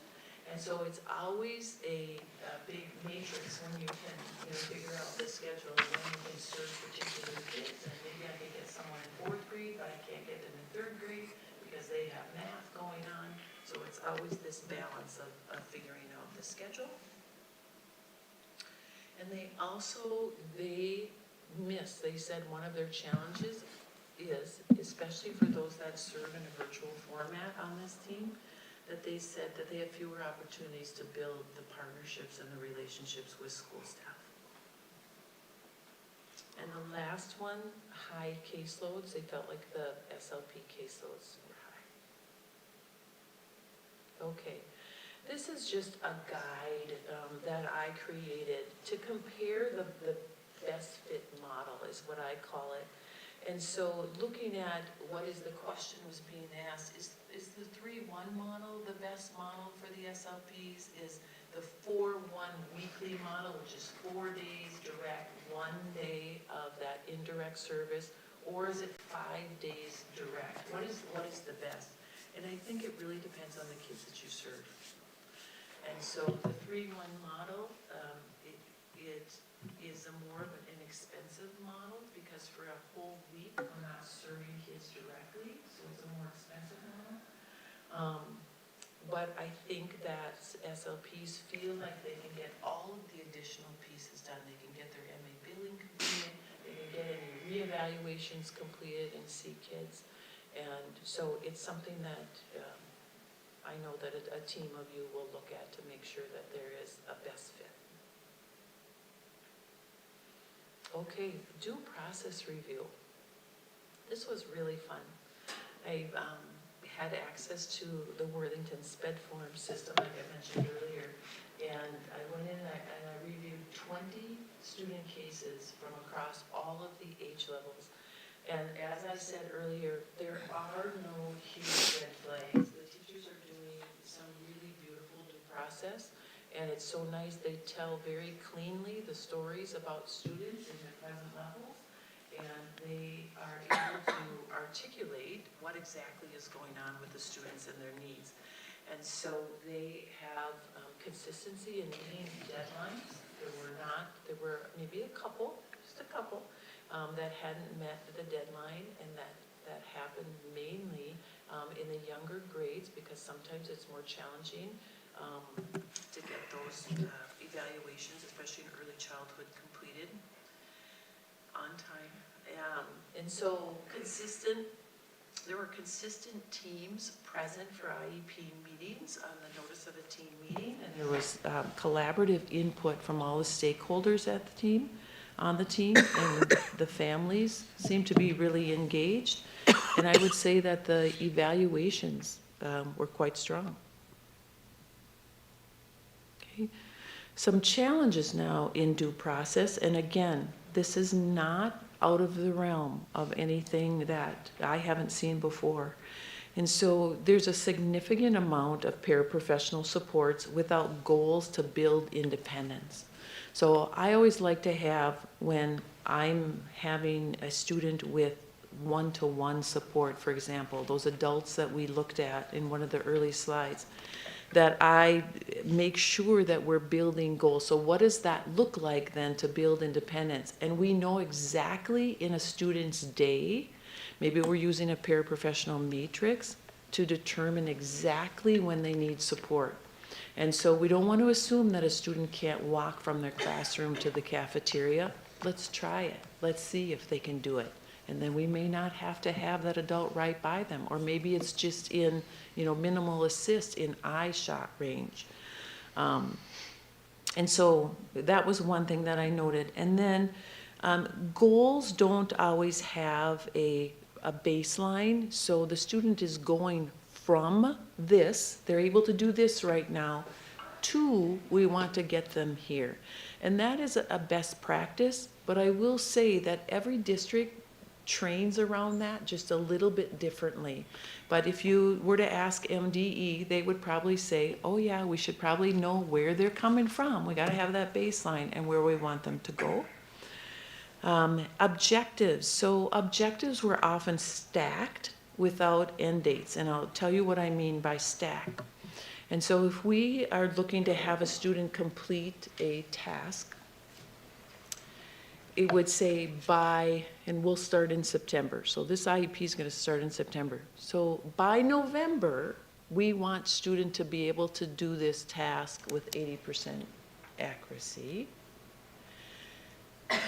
Speaker 7: And so it's always a big matrix when you can figure out the schedule and when you can serve particular kids. And maybe I can get someone in 4th grade, but I can't get them in 3rd grade because they have math going on. So it's always this balance of figuring out the schedule. And they also, they said one of their challenges is, especially for those that serve in a virtual format on this team, that they said that they have fewer opportunities to build the partnerships and the relationships with school staff. And the last one, high caseloads. They felt like the SLP caseloads were high. Okay, this is just a guide that I created to compare the best fit model is what I call it. And so looking at what is the question was being asked, is the 3-1 model the best model for the SLPs? Is the 4-1 weekly model, which is 4 days direct, 1 day of that indirect service, or is it 5 days direct? What is the best? And I think it really depends on the kids that you serve. And so the 3-1 model, it is a more of an inexpensive model because for a whole week, we're not serving kids directly, so it's a more expensive model. But I think that SLPs feel like they can get all of the additional pieces done. They can get their MA billing completed, they can get any reevaluations completed and see kids. And so it's something that I know that a team of you will look at to make sure that there is a best fit. Okay, due process review. This was really fun. I had access to the Worthington SPED form system, like I mentioned earlier, and I went in and I reviewed 20 student cases from across all of the age levels. And as I said earlier, there are no huge red flags. The teachers are doing some really beautiful due process. And it's so nice, they tell very cleanly the stories about students in their present levels, and they are able to articulate what exactly is going on with the students and their needs. And so they have consistency in meeting deadlines. There were maybe a couple, just a couple, that hadn't met the deadline, and that happened mainly in the younger grades because sometimes it's more challenging to get those evaluations, especially in early childhood, completed on time. And so there were consistent teams present for IEP meetings on the notice of a team meeting, and there was collaborative input from all the stakeholders at the team, on the team, and the families seemed to be really engaged. And I would say that the evaluations were quite strong. Some challenges now in due process, and again, this is not out of the realm of anything that I haven't seen before. And so there's a significant amount of paraprofessional supports without goals to build independence. So I always like to have, when I'm having a student with one-to-one support, for example, those adults that we looked at in one of the early slides, that I make sure that we're building goals. So what does that look like then to build independence? And we know exactly in a student's day, maybe we're using a paraprofessional matrix to determine exactly when they need support. And so we don't want to assume that a student can't walk from their classroom to the cafeteria. Let's try it. Let's see if they can do it. And then we may not have to have that adult right by them, or maybe it's just in, minimal assist in eye shot range. And so that was one thing that I noted. And then goals don't always have a baseline. So the student is going from this, they're able to do this right now, to we want to get them here. And that is a best practice, but I will say that every district trains around that just a little bit differently. But if you were to ask MDE, they would probably say, oh yeah, we should probably know where they're coming from. We got to have that baseline and where we want them to go. Objectives. So objectives were often stacked without end dates, and I'll tell you what I mean by stack. And so if we are looking to have a student complete a task, it would say by, and we'll start in September. So this IEP is going to start in September. So by November, we want student to be able to do this task with 80% accuracy.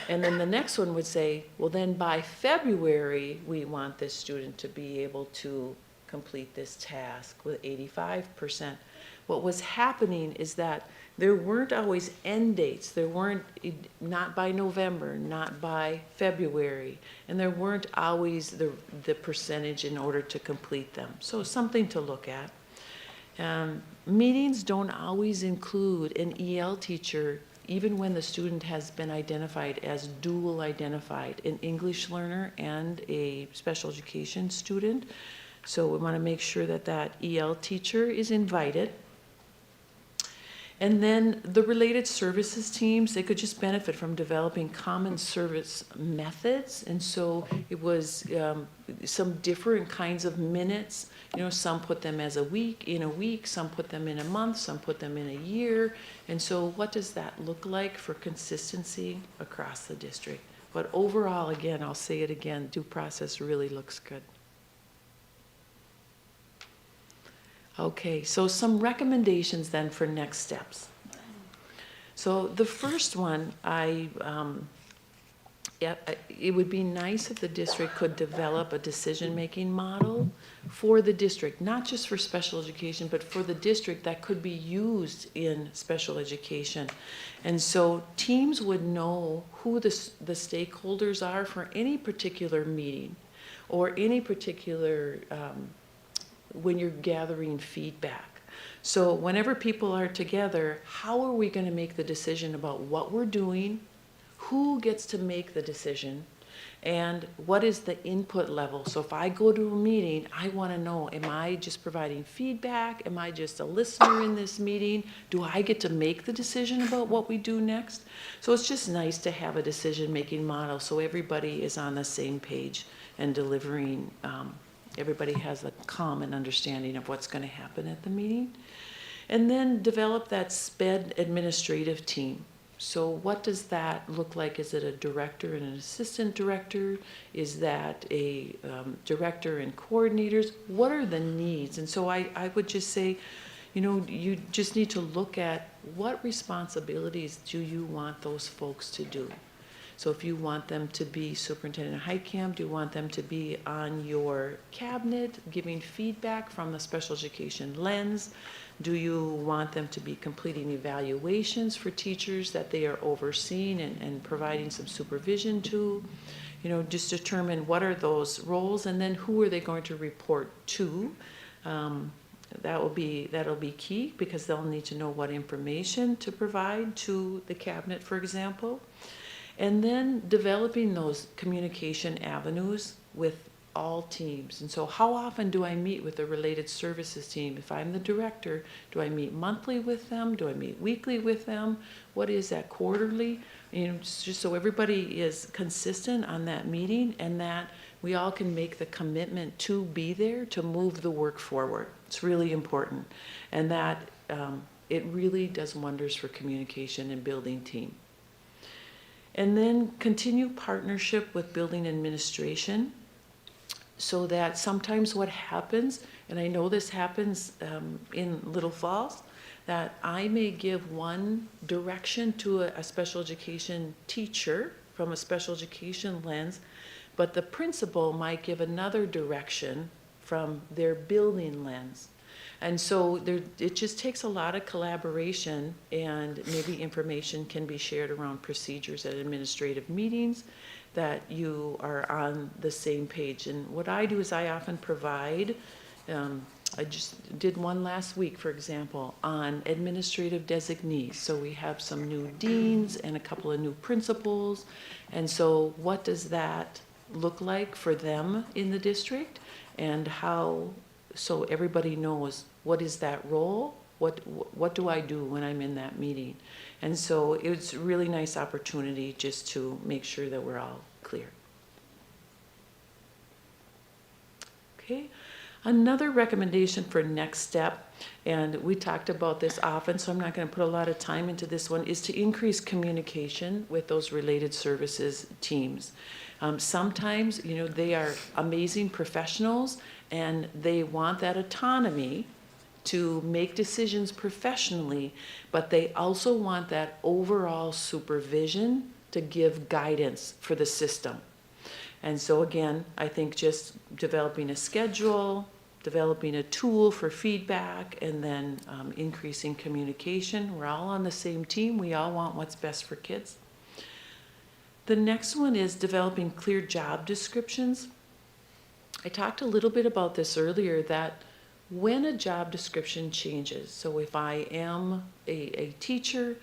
Speaker 7: And then the next one would say, well, then by February, we want this student to be able to complete this task with 85%. What was happening is that there weren't always end dates. There weren't, not by November, not by February, and there weren't always the percentage in order to complete them. So something to look at. Meetings don't always include an EL teacher, even when the student has been identified as dual identified, an English learner and a special education student. So we want to make sure that that EL teacher is invited. And then the related services teams, they could just benefit from developing common service methods. And so it was some different kinds of minutes. You know, some put them as a week, some put them in a month, some put them in a year. And so what does that look like for consistency across the district? But overall, again, I'll say it again, due process really looks good. Okay, so some recommendations then for next steps. So the first one, it would be nice if the district could develop a decision-making model for the district, not just for special education, but for the district that could be used in special education. And so teams would know who the stakeholders are for any particular meeting or any particular when you're gathering feedback. So whenever people are together, how are we going to make the decision about what we're doing, who gets to make the decision, and what is the input level? So if I go to a meeting, I want to know, am I just providing feedback? Am I just a listener in this meeting? Do I get to make the decision about what we do next? So it's just nice to have a decision-making model so everybody is on the same page and delivering everybody has a common understanding of what's going to happen at the meeting. And then develop that SPED administrative team. So what does that look like? Is it a director and an assistant director? Is that a director and coordinators? What are the needs? And so I would just say, you know, you just need to look at what responsibilities do you want those folks to do? So if you want them to be superintendent of HICAM, do you want them to be on your cabinet giving feedback from the special education lens? Do you want them to be completing evaluations for teachers that they are overseeing and providing some supervision to? You know, just determine what are those roles and then who are they going to report to? That'll be key because they'll need to know what information to provide to the cabinet, for example. And then developing those communication avenues with all teams. And so how often do I meet with the related services team? If I'm the director, do I meet monthly with them? Do I meet weekly with them? What is that, quarterly? You know, just so everybody is consistent on that meeting and that we all can make the commitment to be there to move the work forward. It's really important. And that it really does wonders for communication and building team. And then continue partnership with building administration so that sometimes what happens, and I know this happens in Little Falls, that I may give one direction to a special education teacher from a special education lens, but the principal might give another direction from their building lens. And so it just takes a lot of collaboration, and maybe information can be shared around procedures at administrative meetings, that you are on the same page. And what I do is I often provide, I just did one last week, for example, on administrative designees. So we have some new deans and a couple of new principals. And so what does that look like for them in the district, and how, so everybody knows what is that role, what do I do when I'm in that meeting. And so it's a really nice opportunity just to make sure that we're all clear. Okay, another recommendation for next step, and we talked about this often, so I'm not going to put a lot of time into this one, is to increase communication with those related services teams. Sometimes, you know, they are amazing professionals and they want that autonomy to make decisions professionally, but they also want that overall supervision to give guidance for the system. And so again, I think just developing a schedule, developing a tool for feedback, and then increasing communication. We're all on the same team. We all want what's best for kids. The next one is developing clear job descriptions. I talked a little bit about this earlier, that when a job description changes, so if I am a teacher,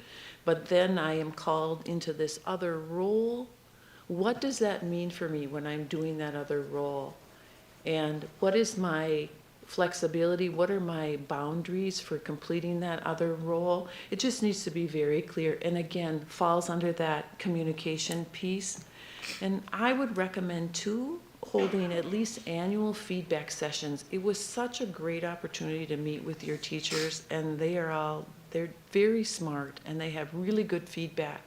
Speaker 7: but then I am called into this other role, what does that mean for me when I'm doing that other role? And what is my flexibility? What are my boundaries for completing that other role? It just needs to be very clear, and again, falls under that communication piece. And I would recommend too, holding at least annual feedback sessions. It was such a great opportunity to meet with your teachers, and they're very smart and they have really good feedback.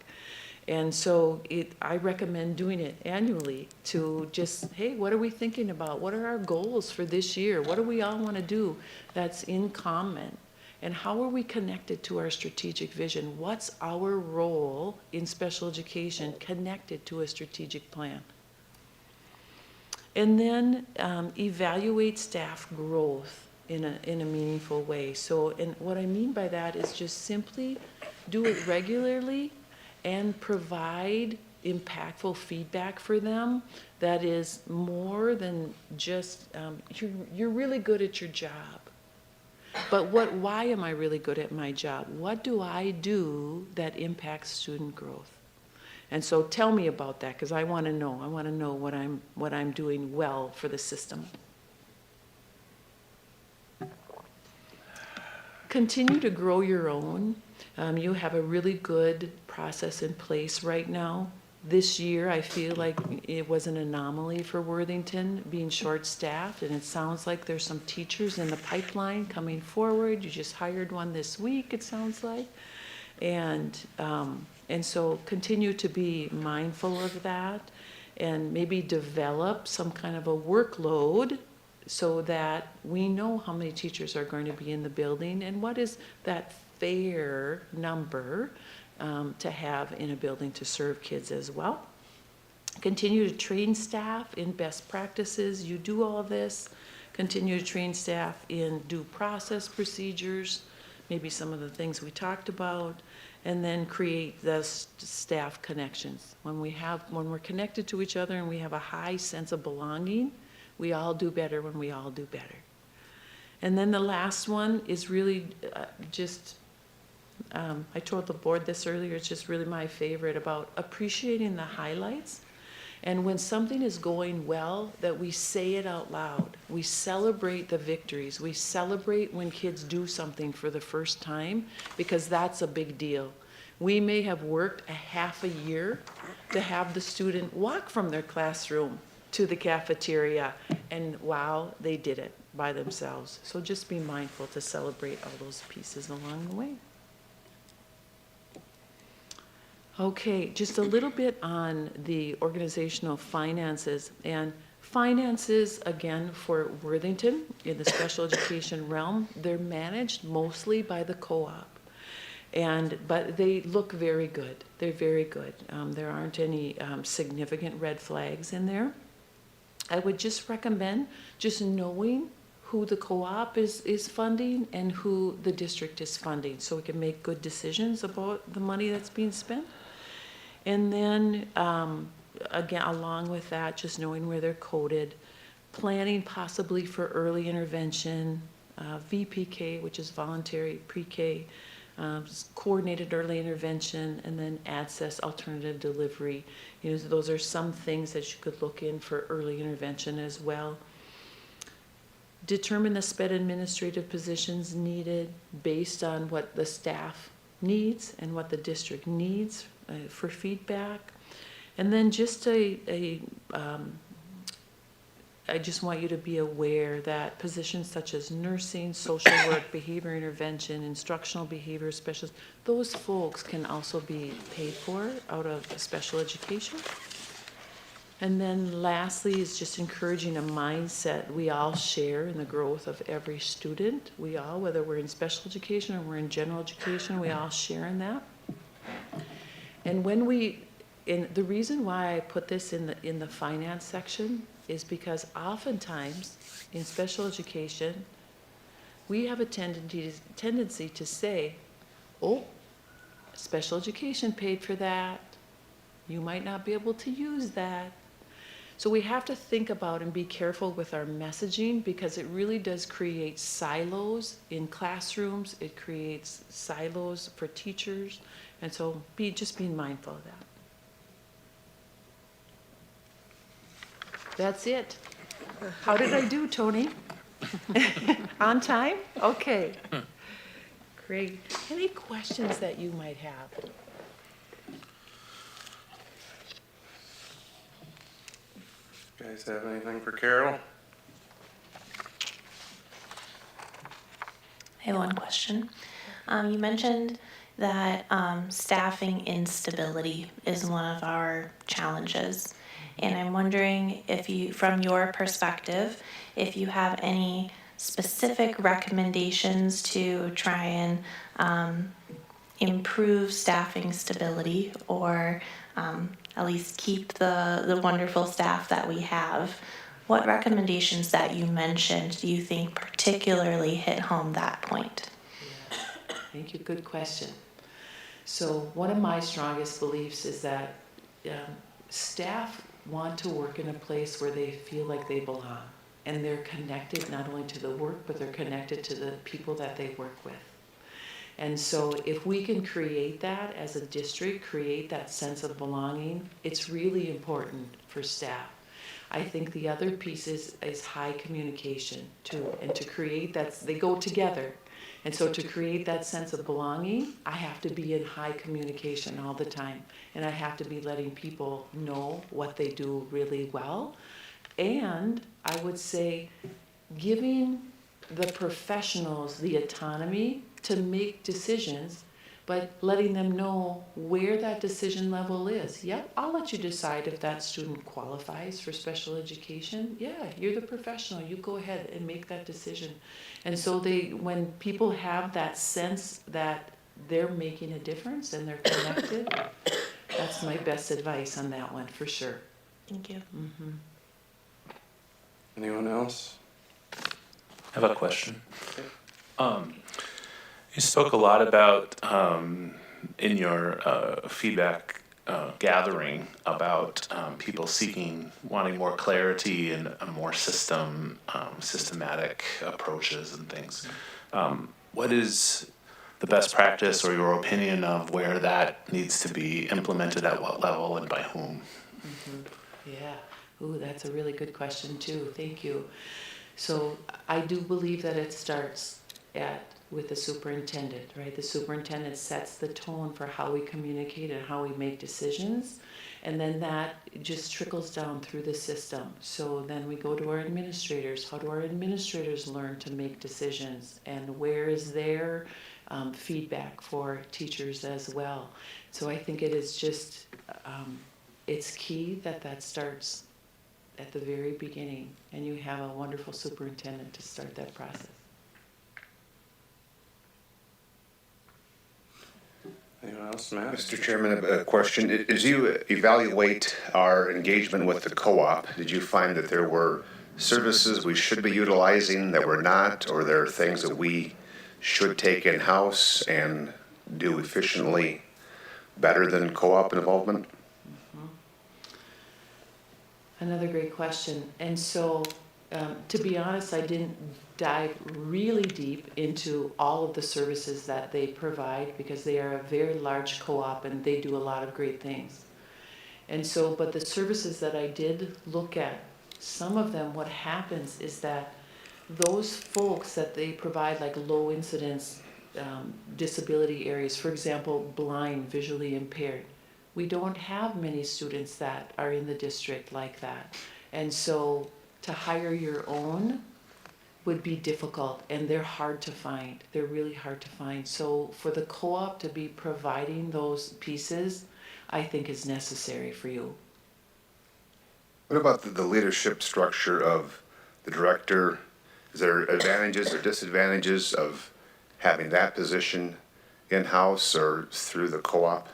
Speaker 7: And so I recommend doing it annually to just, hey, what are we thinking about? What are our goals for this year? What do we all want to do that's in common? And how are we connected to our strategic vision? What's our role in special education connected to a strategic plan? And then evaluate staff growth in a meaningful way. So, and what I mean by that is just simply do it regularly and provide impactful feedback for them that is more than just, you're really good at your job. But why am I really good at my job? What do I do that impacts student growth? And so tell me about that, because I want to know. I want to know what I'm doing well for the system. Continue to grow your own. You have a really good process in place right now. This year, I feel like it was an anomaly for Worthington, being short-staffed, and it sounds like there's some teachers in the pipeline coming forward. You just hired one this week, it sounds like. And so continue to be mindful of that, and maybe develop some kind of a workload so that we know how many teachers are going to be in the building and what is that fair number to have in a building to serve kids as well. Continue to train staff in best practices. You do all this. Continue to train staff in due process procedures, maybe some of the things we talked about, and then create the staff connections. When we're connected to each other and we have a high sense of belonging, we all do better when we all do better. And then the last one is really I told the board this earlier, it's just really my favorite, about appreciating the highlights. And when something is going well, that we say it out loud. We celebrate the victories. We celebrate when kids do something for the first time, because that's a big deal. We may have worked a half a year to have the student walk from their classroom to the cafeteria, and wow, they did it by themselves. So just be mindful to celebrate all those pieces along the way. Okay, just a little bit on the organizational finances. And finances, again, for Worthington in the special education realm, they're managed mostly by the co-op. But they look very good. They're very good. There aren't any significant red flags in there. I would just recommend just knowing who the co-op is funding and who the district is funding, so we can make good decisions about the money that's being spent. And then, again, along with that, just knowing where they're coded, planning possibly for early intervention, VPK, which is voluntary pre-K, coordinated early intervention, and then access alternative delivery. You know, those are some things that you could look in for early intervention as well. Determine the SPED administrative positions needed based on what the staff needs and what the district needs for feedback. And then just I just want you to be aware that positions such as nursing, social work, behavior intervention, instructional behavior specialists, those folks can also be paid for out of special education. And then lastly is just encouraging a mindset we all share in the growth of every student. We all, whether we're in special education or we're in general education, we all share in that. And the reason why I put this in the finance section is because oftentimes in special education, we have a tendency to say, oh, special education paid for that. You might not be able to use that. So we have to think about and be careful with our messaging, because it really does create silos in classrooms. It creates silos for teachers. And so just being mindful of that. That's it. How did I do, Tony? On time? Okay. Great. Any questions that you might have?
Speaker 1: You guys have anything for Carol?
Speaker 2: I have one question. You mentioned that staffing instability is one of our challenges. And I'm wondering if you, from your perspective, if you have any specific recommendations to try and improve staffing stability, or at least keep the wonderful staff that we have. What recommendations that you mentioned do you think particularly hit home that point?
Speaker 7: Thank you. Good question. So one of my strongest beliefs is that staff want to work in a place where they feel like they belong, and they're connected not only to the work, but they're connected to the people that they work with. And so if we can create that as a district, create that sense of belonging, it's really important for staff. I think the other piece is high communication too, and to create that, they go together. And so to create that sense of belonging, I have to be in high communication all the time. And I have to be letting people know what they do really well. And I would say giving the professionals the autonomy to make decisions, but letting them know where that decision level is. Yep, I'll let you decide if that student qualifies for special education. Yeah, you're the professional. You go ahead and make that decision. And so when people have that sense that they're making a difference and they're connected, that's my best advice on that one, for sure.
Speaker 2: Thank you.
Speaker 7: Mm-hmm.
Speaker 1: Anyone else?
Speaker 8: I have a question. You spoke a lot about, in your feedback gathering, about people wanting more clarity and a more systematic approaches and things. What is the best practice or your opinion of where that needs to be implemented, at what level and by whom?
Speaker 7: Mm-hmm. Yeah. Ooh, that's a really good question too. Thank you. So I do believe that it starts with the superintendent, right? The superintendent sets the tone for how we communicate and how we make decisions. And then that just trickles down through the system. So then we go to our administrators. How do our administrators learn to make decisions? And where is their feedback for teachers as well? So I think it is just, it's key that starts at the very beginning, and you have a wonderful superintendent to start that process.
Speaker 1: Anyone else, Matt?
Speaker 9: Mr. Chairman, a question. As you evaluate our engagement with the co-op, did you find that there were services we should be utilizing that we're not, or there are things that we should take in-house and do efficiently better than co-op involvement?
Speaker 7: Another great question. And so, to be honest, I didn't dive really deep into all of the services that they provide because they are a very large co-op and they do a lot of great things. And so, but the services that I did look at, some of them, what happens is that those folks that they provide, like low incidence disability areas, for example, blind, visually impaired, we don't have many students that are in the district like that. And so to hire your own would be difficult, and they're hard to find. They're really hard to find. So for the co-op to be providing those pieces, I think is necessary for you.
Speaker 9: What about the leadership structure of the director? Is there advantages or disadvantages of having that position in-house or through the co-op?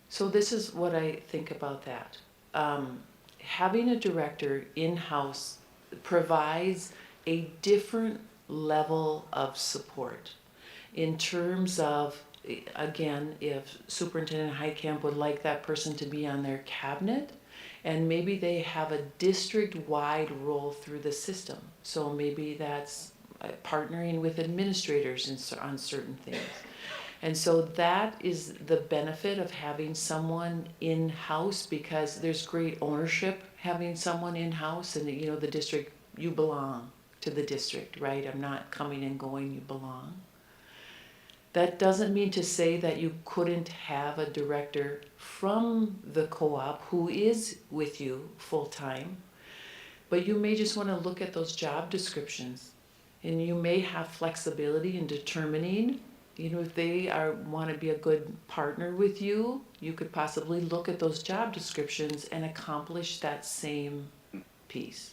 Speaker 7: So this is what I think about that. Having a director in-house provides a different level of support in terms of, again, if Superintendent Heitkamp would like that person to be on their cabinet, and maybe they have a district-wide role through the system. So maybe that's partnering with administrators on certain things. And so that is the benefit of having someone in-house, because there's great ownership having someone in-house, and you know, the district, you belong to the district, right? I'm not coming and going, you belong. That doesn't mean to say that you couldn't have a director from the co-op who is with you full-time, but you may just want to look at those job descriptions, and you may have flexibility in determining, you know, if they want to be a good partner with you, you could possibly look at those job descriptions and accomplish that same piece.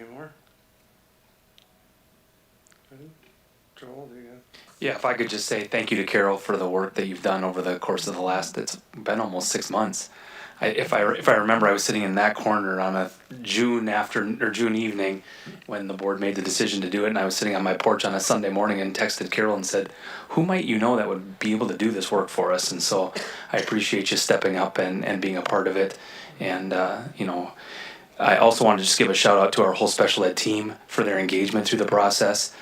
Speaker 1: Any more? Joel, do you have?
Speaker 10: Yeah, if I could just say thank you to Carol for the work that you've done over the course of the last, it's been almost 6 months. If I remember, I was sitting in that corner on a June evening when the board made the decision to do it, and I was sitting on my porch on a Sunday morning and texted Carol and said, who might you know that would be able to do this work for us? And so I appreciate you stepping up and being a part of it. And, you know, I also want to just give a shout out to our whole special ed team for their engagement through the process.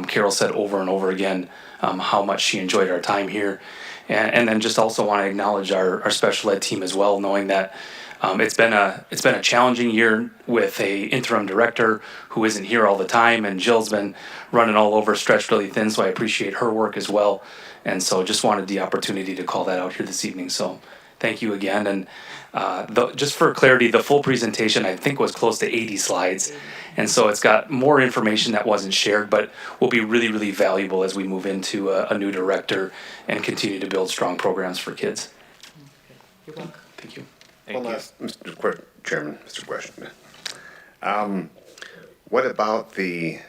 Speaker 10: Carol said over and over again how much she enjoyed our time here. And then just also want to acknowledge our special ed team as well, knowing that it's been a challenging year with a interim director who isn't here all the time, and Jill's been running all over, stretched really thin, so I appreciate her work as well. And so just wanted the opportunity to call that out here this evening. So thank you again. And just for clarity, the full presentation I think was close to 80 slides. And so it's got more information that wasn't shared, but will be really, really valuable as we move into a new director and continue to build strong programs for kids.
Speaker 7: You're welcome.
Speaker 10: Thank you.
Speaker 9: One last, Chairman, Mr. Question. What about the,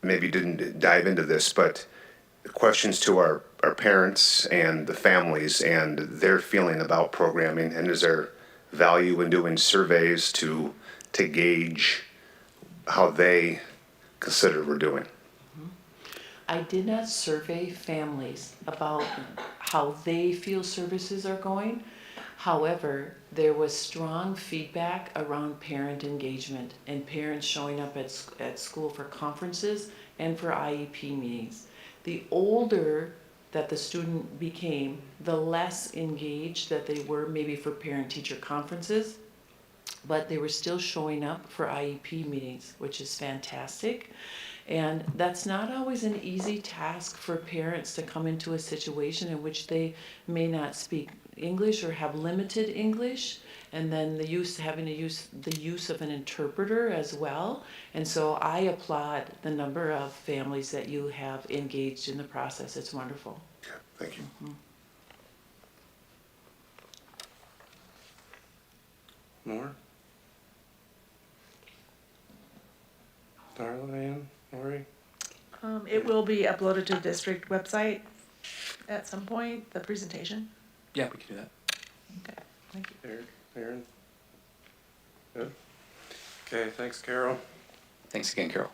Speaker 9: maybe you didn't dive into this, but the questions to our parents and the families and their feeling about programming, and is there value in doing surveys to gauge how they consider we're doing?
Speaker 7: I did not survey families about how they feel services are going. However, there was strong feedback around parent engagement and parents showing up at school for conferences and for IEP meetings. The older that the student became, the less engaged that they were maybe for parent-teacher conferences, but they were still showing up for IEP meetings, which is fantastic. And that's not always an easy task for parents to come into a situation in which they may not speak English or have limited English, and then the use of an interpreter as well. And so I applaud the number of families that you have engaged in the process. It's wonderful.
Speaker 9: Okay, thank you.
Speaker 1: More? Darla, Ann?
Speaker 11: It will be uploaded to the district website at some point, the presentation.
Speaker 10: Yeah, we can do that.
Speaker 11: Okay, thank you.
Speaker 1: Aaron? Good. Okay, thanks, Carol.
Speaker 10: Thanks again, Carol.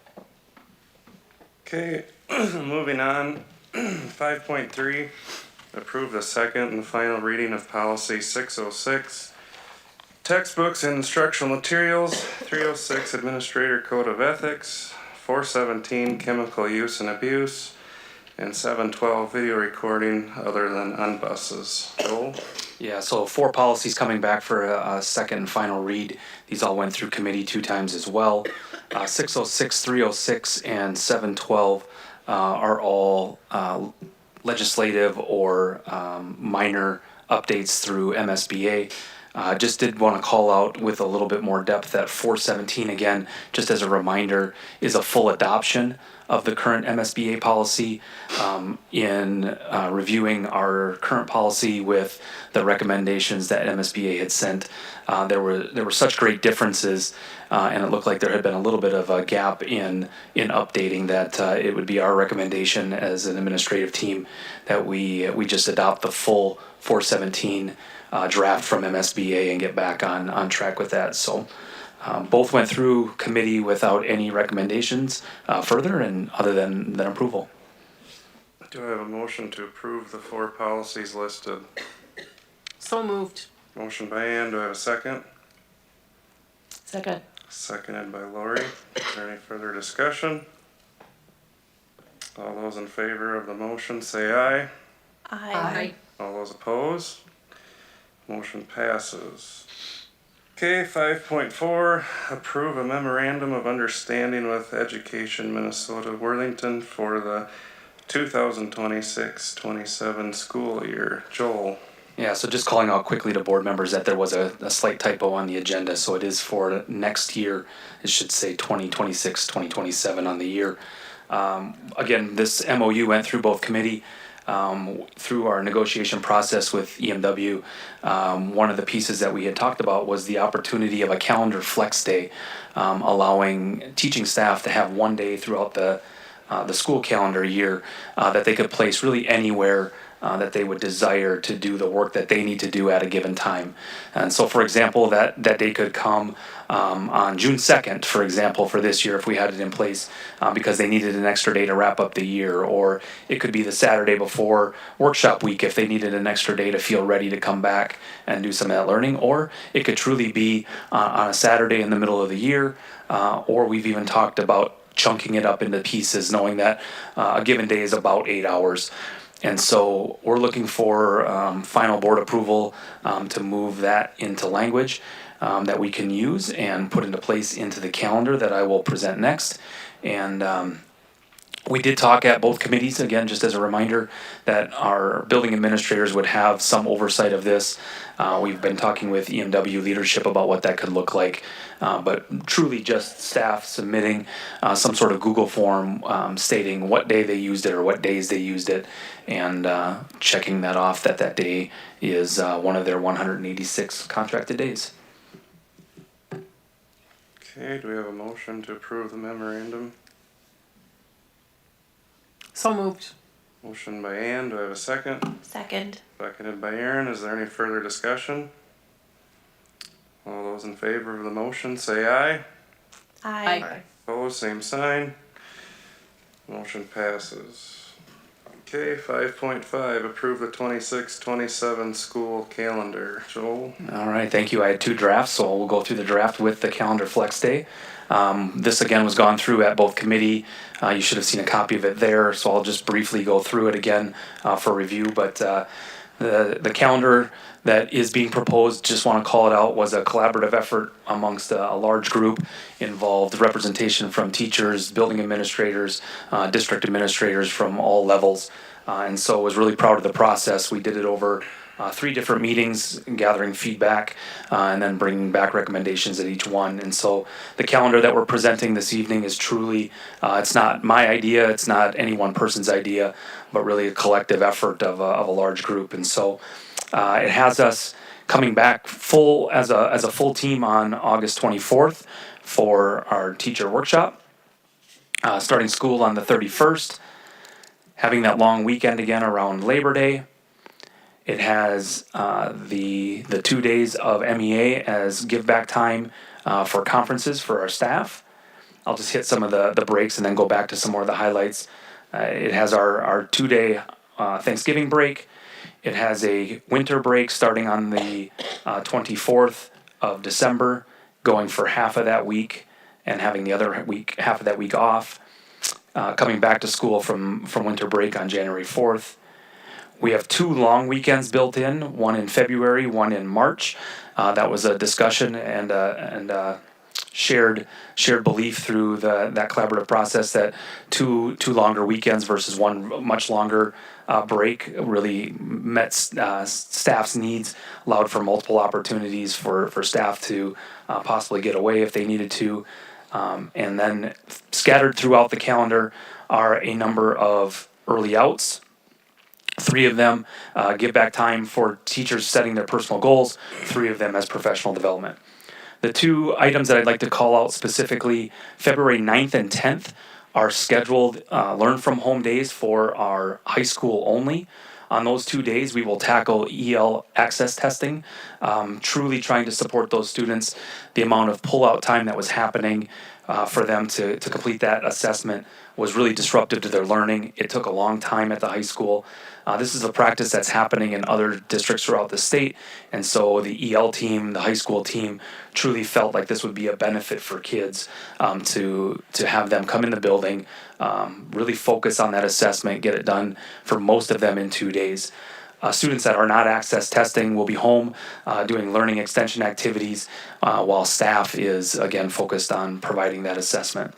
Speaker 1: Okay, moving on. 5.3, approve the second and final reading of policy 606, textbooks and instructional materials, 306, Administrator Code of Ethics, 417, chemical use and abuse, and 712, video recording other than on buses. Joel?
Speaker 10: Yeah, so 4 policies coming back for a second and final read. These all went through committee 2 times as well. 606, 306, and 712 are all legislative or minor updates through MSBA. Just did want to call out with a little bit more depth that 417, again, just as a reminder, is a full adoption of the current MSBA policy. In reviewing our current policy with the recommendations that MSBA had sent, there were such great differences, and it looked like there had been a little bit of a gap in updating that it would be our recommendation as an administrative team that we just adopt the full 417 draft from MSBA and get back on track with that. So both went through committee without any recommendations further and other than approval.
Speaker 1: Do I have a motion to approve the 4 policies listed?
Speaker 5: So moved.
Speaker 1: Motion by Ann, do I have a second?
Speaker 11: Second.
Speaker 1: Seconded by Lori. Is there any further discussion? All those in favor of the motion say aye.
Speaker 11: Aye.
Speaker 1: All those opposed? Motion passes. Okay, 5.4, approve a memorandum of understanding with Education Minnesota Worthington for the 2026-27 school year. Joel?
Speaker 10: Yeah, so just calling out quickly to board members that there was a slight typo on the agenda, so it is for next year. It should say 2026, 2027 on the year. Again, this MOU went through both committee, through our negotiation process with EMW. One of the pieces that we had talked about was the opportunity of a calendar flex day, allowing teaching staff to have one day throughout the school calendar year that they could place really anywhere that they would desire to do the work that they need to do at a given time. And so, for example, that day could come on June 2nd, for example, for this year, if we had it in place, because they needed an extra day to wrap up the year. Or it could be the Saturday before workshop week if they needed an extra day to feel ready to come back and do some of that learning. Or it could truly be on a Saturday in the middle of the year, or we've even talked about chunking it up into pieces, knowing that a given day is about 8 hours. And so we're looking for final board approval to move that into language that we can use and put into place into the calendar that I will present next. And we did talk at both committees, again, just as a reminder, that our building administrators would have some oversight of this. We've been talking with EMW leadership about what that could look like, but truly just staff submitting some sort of Google form stating what day they used it or what days they used it, and checking that off that day is one of their 186 contracted days.
Speaker 1: Okay, do we have a motion to approve the memorandum?
Speaker 5: So moved.
Speaker 1: Motion by Ann, do I have a second?
Speaker 2: Second.
Speaker 1: Seconded by Aaron, is there any further discussion? All those in favor of the motion say aye.
Speaker 11: Aye.
Speaker 1: Opposed, same sign. Motion passes. Okay, 5.5, approve the 26-27 school calendar. Joel?
Speaker 10: All right, thank you. I had 2 drafts, so we'll go through the draft with the calendar flex day. This again was gone through at both committee. You should have seen a copy of it there, so I'll just briefly go through it again for review. But the calendar that is being proposed, just want to call it out, was a collaborative effort amongst a large group, involved representation from teachers, building administrators, district administrators from all levels. And so I was really proud of the process. We did it over 3 different meetings, gathering feedback, and then bringing back recommendations at each one. And so the calendar that we're presenting this evening is truly, it's not my idea, it's not any one person's idea, but really a collective effort of a large group. And so it has us coming back full as a full team on August 24th for our teacher workshop, starting school on the 31st. having that long weekend again around Labor Day. It has the 2 days of MEA as give back time for conferences for our staff. I'll just hit some of the breaks and then go back to some more of the highlights. It has our 2-day Thanksgiving break. It has a winter break starting on the 24th of December, going for half of that week and having the other week, half of that week off. Coming back to school from winter break on January 4th. We have 2 long weekends built in, one in February, one in March. That was a discussion and shared belief through that collaborative process that two longer weekends versus one much longer break really met staff's needs, allowed for multiple opportunities for staff to possibly get away if they needed to. And then scattered throughout the calendar are a number of early outs. 3 of them give back time for teachers setting their personal goals, 3 of them as professional development. The 2 items that I'd like to call out specifically, February 9th and 10th are scheduled learn from home days for our high school only. On those 2 days, we will tackle EL access testing, truly trying to support those students. The amount of pull-out time that was happening for them to complete that assessment was really disruptive to their learning. It took a long time at the high school. This is a practice that's happening in other districts throughout the state, and so the EL team, the high school team, truly felt like this would be a benefit for kids to have them come in the building, really focus on that assessment, get it done for most of them in 2 days. Students that are not access testing will be home doing learning extension activities while staff is again focused on providing that assessment.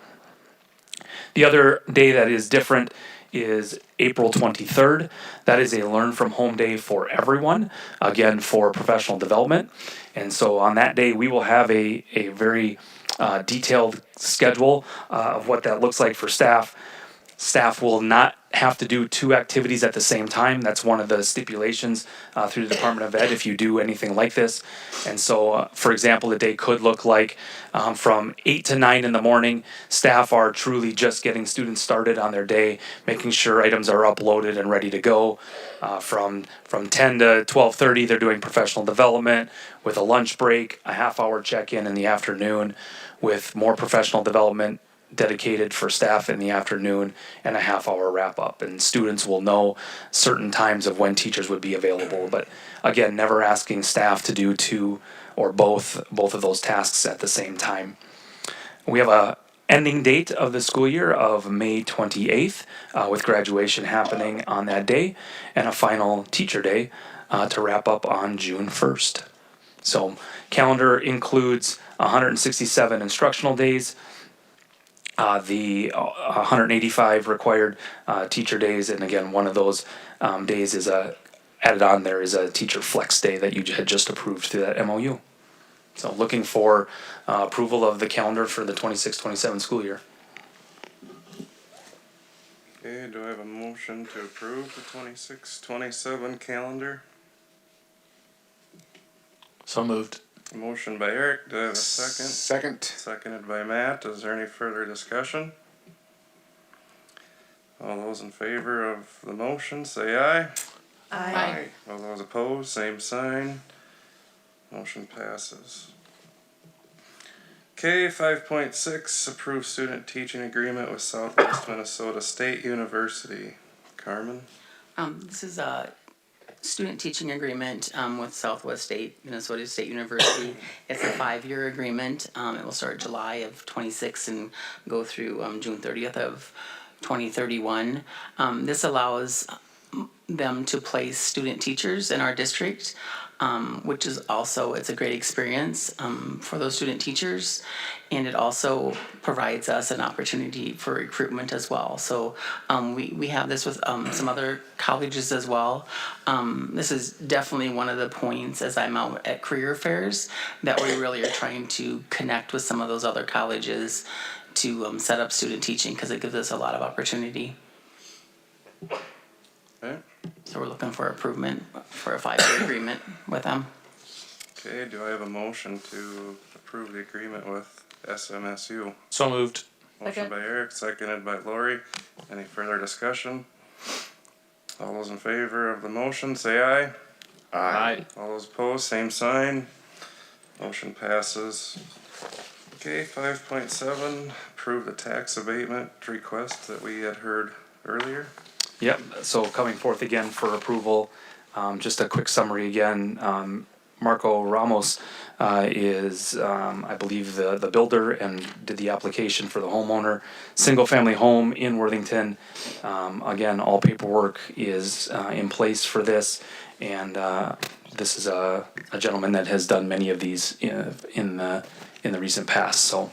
Speaker 10: The other day that is different is April 23rd. That is a learn from home day for everyone, again for professional development. And so on that day, we will have a very detailed schedule of what that looks like for staff. Staff will not have to do 2 activities at the same time. That's one of the stipulations through the Department of Ed if you do anything like this. And so, for example, the day could look like from 8 to 9 in the morning, staff are truly just getting students started on their day, making sure items are uploaded and ready to go. From 10 to 12:30, they're doing professional development with a lunch break, a half-hour check-in in the afternoon with more professional development dedicated for staff in the afternoon and a half-hour wrap-up. And students will know certain times of when teachers would be available. But again, never asking staff to do 2 or both of those tasks at the same time. We have a ending date of the school year of May 28th with graduation happening on that day and a final teacher day to wrap up on June 1st. So calendar includes 167 instructional days, the 185 required teacher days, and again, one of those days is added on there is a teacher flex day that you had just approved through that MOU. So looking for approval of the calendar for the 26-27 school year.
Speaker 1: Okay, do I have a motion to approve the 26-27 calendar?
Speaker 8: So moved.
Speaker 1: Motion by Eric, do I have a second?
Speaker 9: Second.
Speaker 1: Seconded by Matt, is there any further discussion? All those in favor of the motion, say aye.
Speaker 11: Aye.
Speaker 1: All those opposed, same sign. Motion passes. Okay, 5.6, approve student teaching agreement with Southwest Minnesota State University. Carmen?
Speaker 6: This is a student teaching agreement with Southwest Minnesota State University. It's a 5-year agreement. It will start July of 26 and go through June 30th of 2031. This allows them to place student teachers in our district, which is also, it's a great experience for those student teachers. And it also provides us an opportunity for recruitment as well. So we have this with some other colleges as well. This is definitely one of the points as I'm out at career fairs that we really are trying to connect with some of those other colleges to set up student teaching because it gives us a lot of opportunity.
Speaker 1: Okay.
Speaker 6: So we're looking for improvement for a 5-year agreement with them.
Speaker 1: Okay, do I have a motion to approve the agreement with SMSU?
Speaker 8: So moved.
Speaker 1: Motion by Eric, seconded by Lori. Any further discussion? All those in favor of the motion, say aye.
Speaker 8: Aye.
Speaker 1: All those opposed, same sign. Motion passes. Okay, 5.7, approve the tax abatement request that we had heard earlier.
Speaker 10: Yep, so coming forth again for approval, just a quick summary again. Marco Ramos is, I believe, the builder and did the application for the homeowner. Single-family home in Worthington. Again, all paperwork is in place for this. And this is a gentleman that has done many of these in the recent past. So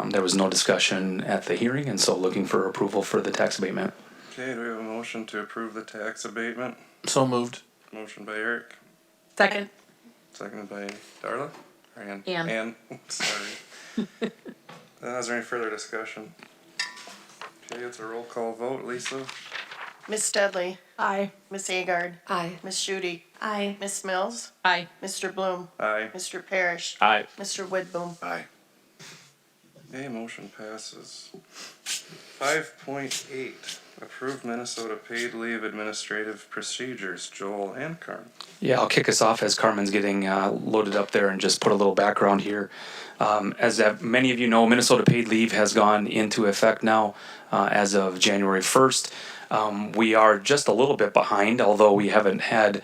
Speaker 10: there was no discussion at the hearing, and so looking for approval for the tax abatement.
Speaker 1: Okay, do we have a motion to approve the tax abatement?
Speaker 8: So moved.
Speaker 1: Motion by Eric,
Speaker 5: Second.
Speaker 1: seconded by Darla? Or Ann?
Speaker 5: Ann.
Speaker 1: Ann, sorry. Is there any further discussion? Okay, it's a roll call vote. Lisa?
Speaker 12: Miss Dudley,
Speaker 11: Aye.
Speaker 12: Miss Agard,
Speaker 5: Aye.
Speaker 12: Miss Shutey,
Speaker 2: Aye.
Speaker 12: Miss Mills,
Speaker 5: Aye.
Speaker 12: Mr. Bloom,
Speaker 1: Aye.
Speaker 12: Mr. Parrish,
Speaker 8: Aye.
Speaker 12: Mr. Woodboom.
Speaker 9: Aye.
Speaker 1: Okay, motion passes. 5.8, approve Minnesota paid leave administrative procedures. Joel and Carmen.
Speaker 10: Yeah, I'll kick us off as Carmen's getting loaded up there and just put a little background here. As many of you know, Minnesota paid leave has gone into effect now as of January 1st. We are just a little bit behind, although we haven't had,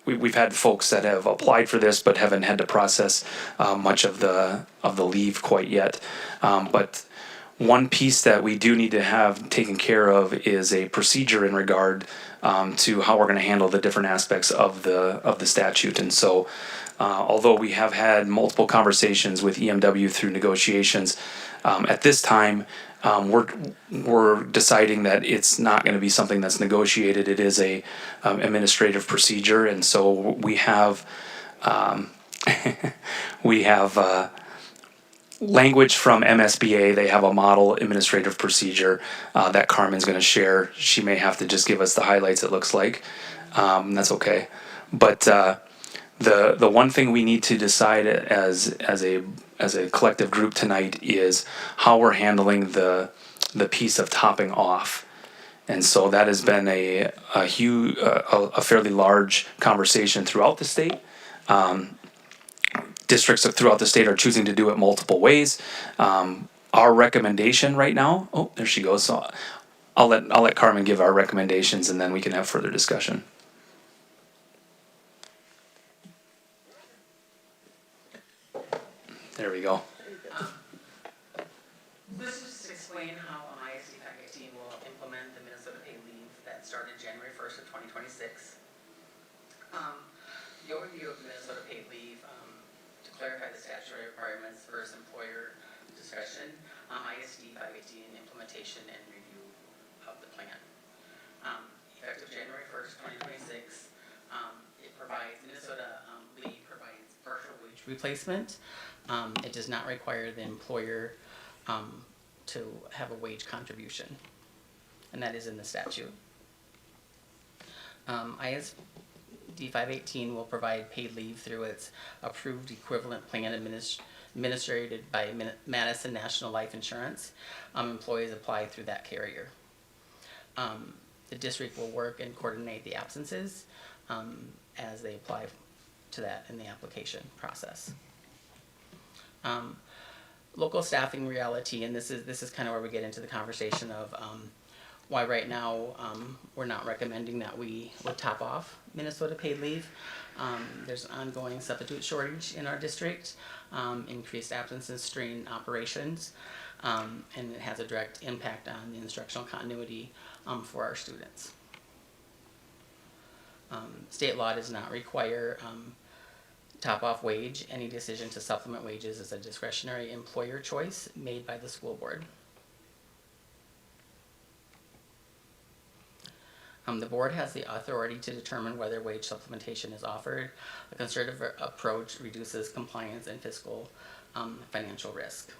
Speaker 10: we've had folks that have applied for this but haven't had to process much of the leave quite yet. But one piece that we do need to have taken care of is a procedure in regard to how we're going to handle the different aspects of the statute. And so, although we have had multiple conversations with EMW through negotiations, at this time we're deciding that it's not going to be something that's negotiated. It is a administrative procedure, and so we have we have. Language from MSBA. They have a model administrative procedure that Carmen's going to share. She may have to just give us the highlights, it looks like. That's okay. But the one thing we need to decide as a collective group tonight is how we're handling the piece of topping off. And so that has been a fairly large conversation throughout the state. Districts throughout the state are choosing to do it multiple ways. Our recommendation right now, oh, there she goes. So I'll let Carmen give our recommendations, and then we can have further discussion. There we go.
Speaker 6: This is to explain how ISD Package will implement the Minnesota paid leave that started January 1st of 2026. The overview of Minnesota paid leave, to clarify the statutory requirements versus employer discretion, ISD 518 implementation and review of the plan. Effective January 1st, 2026, it provides, Minnesota leave provides partial wage replacement. It does not require the employer to have a wage contribution, and that is in the statute. ISD 518 will provide paid leave through its approved equivalent plan administered by Madison National Life Insurance. Employees apply through that carrier. The district will work and coordinate the absences as they apply to that in the application process. Local staffing reality, and this is kind of where we get into the conversation of why right now we're not recommending that we would top off Minnesota paid leave. There's an ongoing substitute shortage in our district, increased absences strain operations, and it has a direct impact on the instructional continuity for our students. State law does not require top off wage. Any decision to supplement wages is a discretionary employer choice made by the school board. The board has the authority to determine whether wage supplementation is offered. A conservative approach reduces compliance and fiscal financial risk.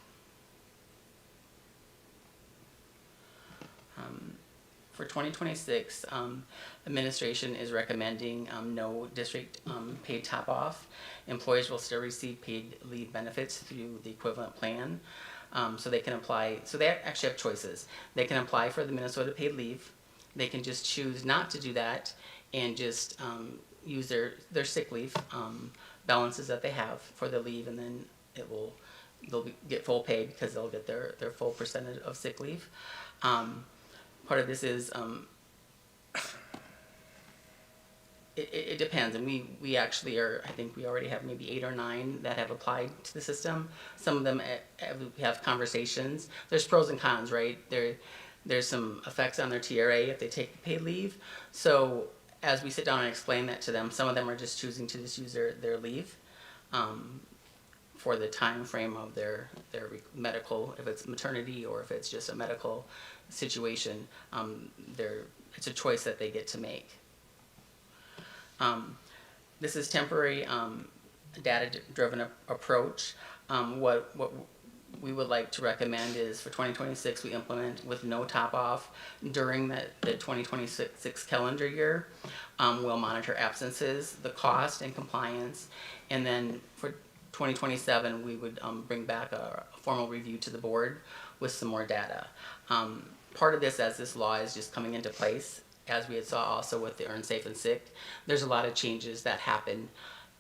Speaker 6: For 2026, administration is recommending no district paid top off. Employees will still receive paid leave benefits through the equivalent plan. So they can apply, so they actually have choices. They can apply for the Minnesota paid leave. they can just choose not to do that and just use their sick leave balances that they have for the leave, and then get full pay because they'll get their full percentage of sick leave. Part of this is it depends, and we actually are, I think we already have maybe 8 or 9 that have applied to the system. Some of them have conversations. There's pros and cons, right? There's some effects on their TRA if they take paid leave. So as we sit down and explain that to them, some of them are just choosing to just use their leave for the time frame of their medical, if it's maternity or if it's just a medical situation. It's a choice that they get to make. This is temporary data-driven approach. What we would like to recommend is for 2026 we implement with no top-off during the 2026 calendar year. We'll monitor absences, the cost and compliance, and then for 2027 we would bring back a formal review to the board with some more data. Part of this, as this law is just coming into place, as we had saw also with the Earn Safe and Sick, there's a lot of changes that happen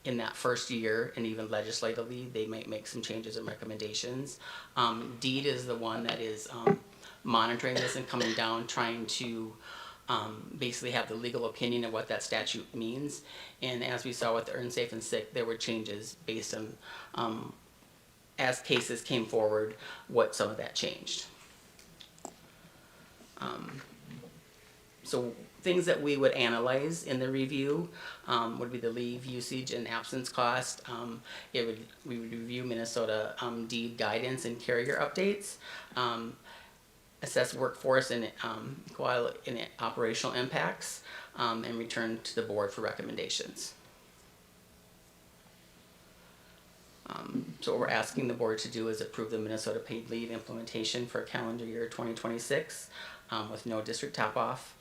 Speaker 6: in that first year, and even legislatively, they might make some changes and recommendations. DEED is the one that is monitoring this and coming down, trying to basically have the legal opinion of what that statute means. And as we saw with the Earn Safe and Sick, there were changes based on, as cases came forward, what some of that changed. So things that we would analyze in the review would be the leave usage and absence cost. We would review Minnesota DEED guidance and carrier updates, assess workforce and operational impacts, and return to the board for recommendations. So what we're asking the board to do is approve the Minnesota paid leave implementation for calendar year 2026 with no district top-off,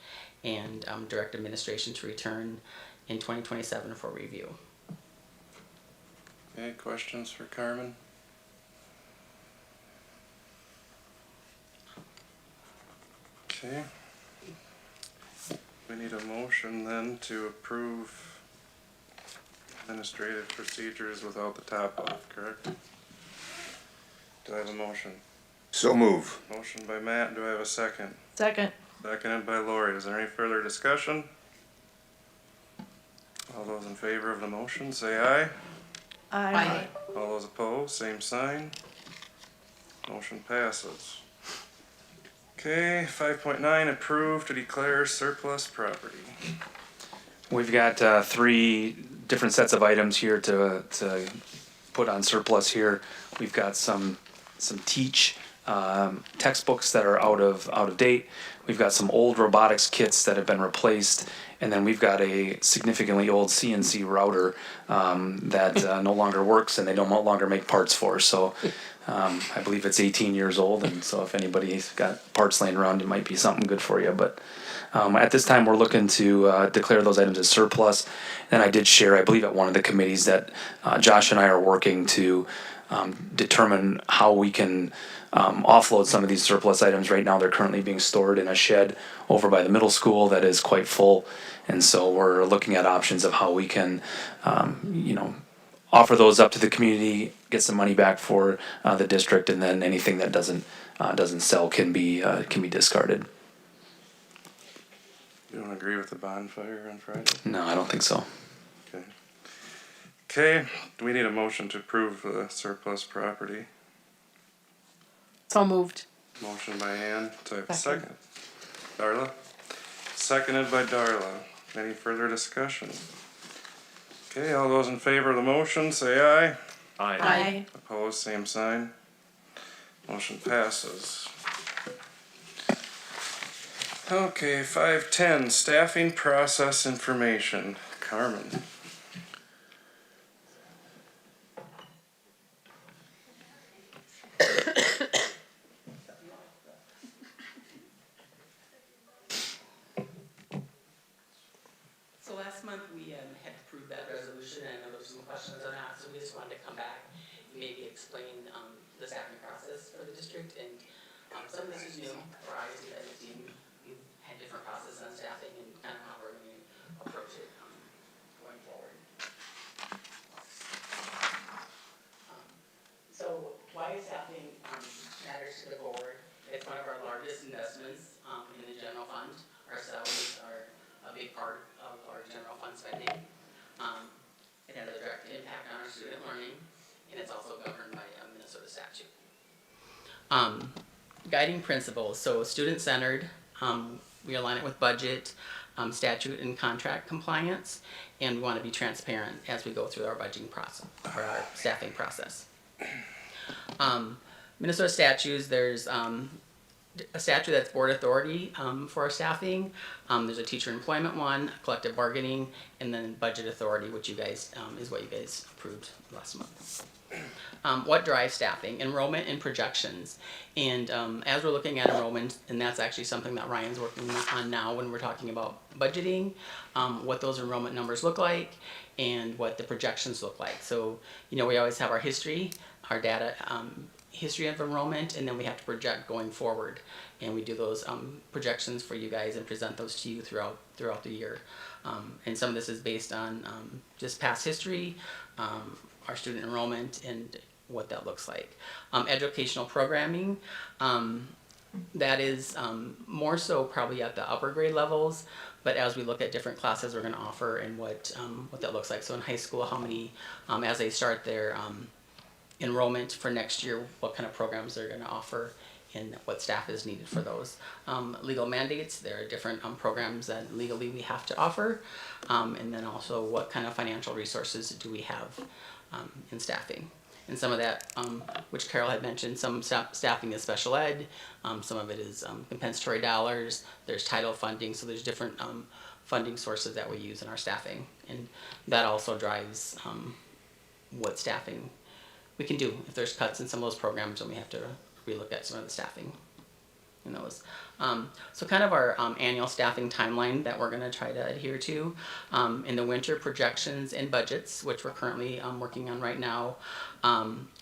Speaker 6: and direct administration to return in 2027 for review.
Speaker 1: Any questions for Carmen? Okay. We need a motion then to approve administrative procedures without the top off, correct? Do I have a motion?
Speaker 9: So move.
Speaker 1: Motion by Matt, do I have a second?
Speaker 11: Second.
Speaker 1: Seconded by Lori. Is there any further discussion? All those in favor of the motion, say aye.
Speaker 11: Aye.
Speaker 1: All those opposed, same sign. Motion passes. Okay, 5.9, approve to declare surplus property.
Speaker 10: We've got 3 different sets of items here to put on surplus here. We've got some teach textbooks that are out of date. We've got some old robotics kits that have been replaced, and then we've got a significantly old CNC router that no longer works, and they no longer make parts for. So I believe it's 18 years old, and so if anybody's got parts laying around, it might be something good for you. But at this time, we're looking to declare those items as surplus. And I did share, I believe, at one of the committees that Josh and I are working to determine how we can offload some of these surplus items. Right now, they're currently being stored in a shed over by the middle school that is quite full. And so we're looking at options of how we can, offer those up to the community, get some money back for the district, and then anything that doesn't sell can be discarded.
Speaker 1: You don't agree with the bonfire on Friday?
Speaker 10: No, I don't think so.
Speaker 1: Okay. Okay, do we need a motion to approve the surplus property?
Speaker 5: So moved.
Speaker 1: Motion by Ann, do I have a second? Darla? Seconded by Darla. Any further discussion? Okay, all those in favor of the motion, say aye.
Speaker 11: Aye.
Speaker 1: Opposed, same sign. Motion passes. Okay, 5.10, staffing process information. Carmen.
Speaker 6: So last month we had approved that resolution, and I know there were some questions on that, so we just wanted to come back and maybe explain the staffing process for the district. And some of this is new for ISD, as you've had to different process on staffing and kind of how we're going to approach it going forward. So why staffing matters to the board? It's one of our largest investments in the general fund. Our salaries are a big part of our general fund spending. It has a direct impact on our student learning, and it's also governed by a Minnesota statute. Guiding principles, so student-centered, we align it with budget, statute and contract compliance, and we want to be transparent as we go through our budgeting process, or our staffing process. Minnesota statutes, there's a statute that's board authority for our staffing. There's a teacher employment one, collective bargaining, and then budget authority, which you guys, is what you guys approved last month. What drives staffing? Enrollment and projections. And as we're looking at enrollment, and that's actually something that Ryan's working on now when we're talking about budgeting, what those enrollment numbers look like and what the projections look like. So, you know, we always have our history, our data, history of enrollment, and then we have to project going forward. And we do those projections for you guys and present those to you throughout the year. And some of this is based on just past history, our student enrollment, and what that looks like. Educational programming, that is more so probably at the upper grade levels, but as we look at different classes we're going to offer and what that looks like. So in high school, how many, as they start their enrollment for next year, what kind of programs they're going to offer and what staff is needed for those. Legal mandates, there are different programs that legally we have to offer, and then also what kind of financial resources do we have in staffing. And some of that, which Carol had mentioned, some staffing is special ed, some of it is compensatory dollars, there's title funding, so there's different funding sources that we use in our staffing. And that also drives what staffing we can do. If there's cuts in some of those programs, then we have to relook at some of the staffing in those. So kind of our annual staffing timeline that we're gonna try to adhere to. In the winter, projections and budgets, which we're currently working on right now.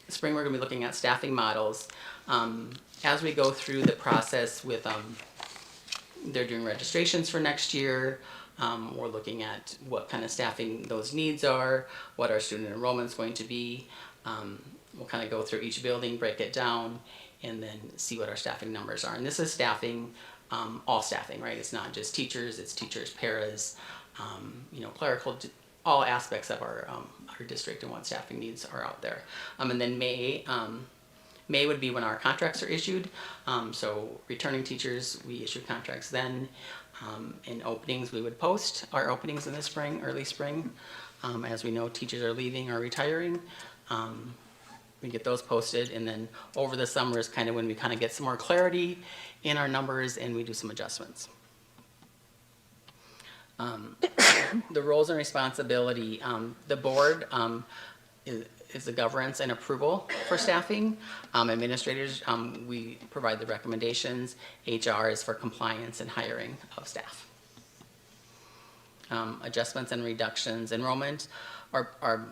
Speaker 6: Spring, we're gonna be looking at staffing models. As we go through the process with, they're doing registrations for next year. We're looking at what kind of staffing those needs are, what our student enrollment is going to be. We'll kind of go through each building, break it down, and then see what our staffing numbers are. And this is staffing, all staffing, right? It's not just teachers, it's teachers, paras, you know, clerical, all aspects of our district and what staffing needs are out there. And then May would be when our contracts are issued. So returning teachers, we issue contracts then. In openings, we would post our openings in the spring, early spring. As we know, teachers are leaving or retiring. We get those posted, and then over the summer is kind of when we kind of get some more clarity in our numbers and we do some adjustments. The roles and responsibility, the board is the governance and approval for staffing. Administrators, we provide the recommendations. HR is for compliance and hiring of staff. Adjustments and reductions. Enrollment are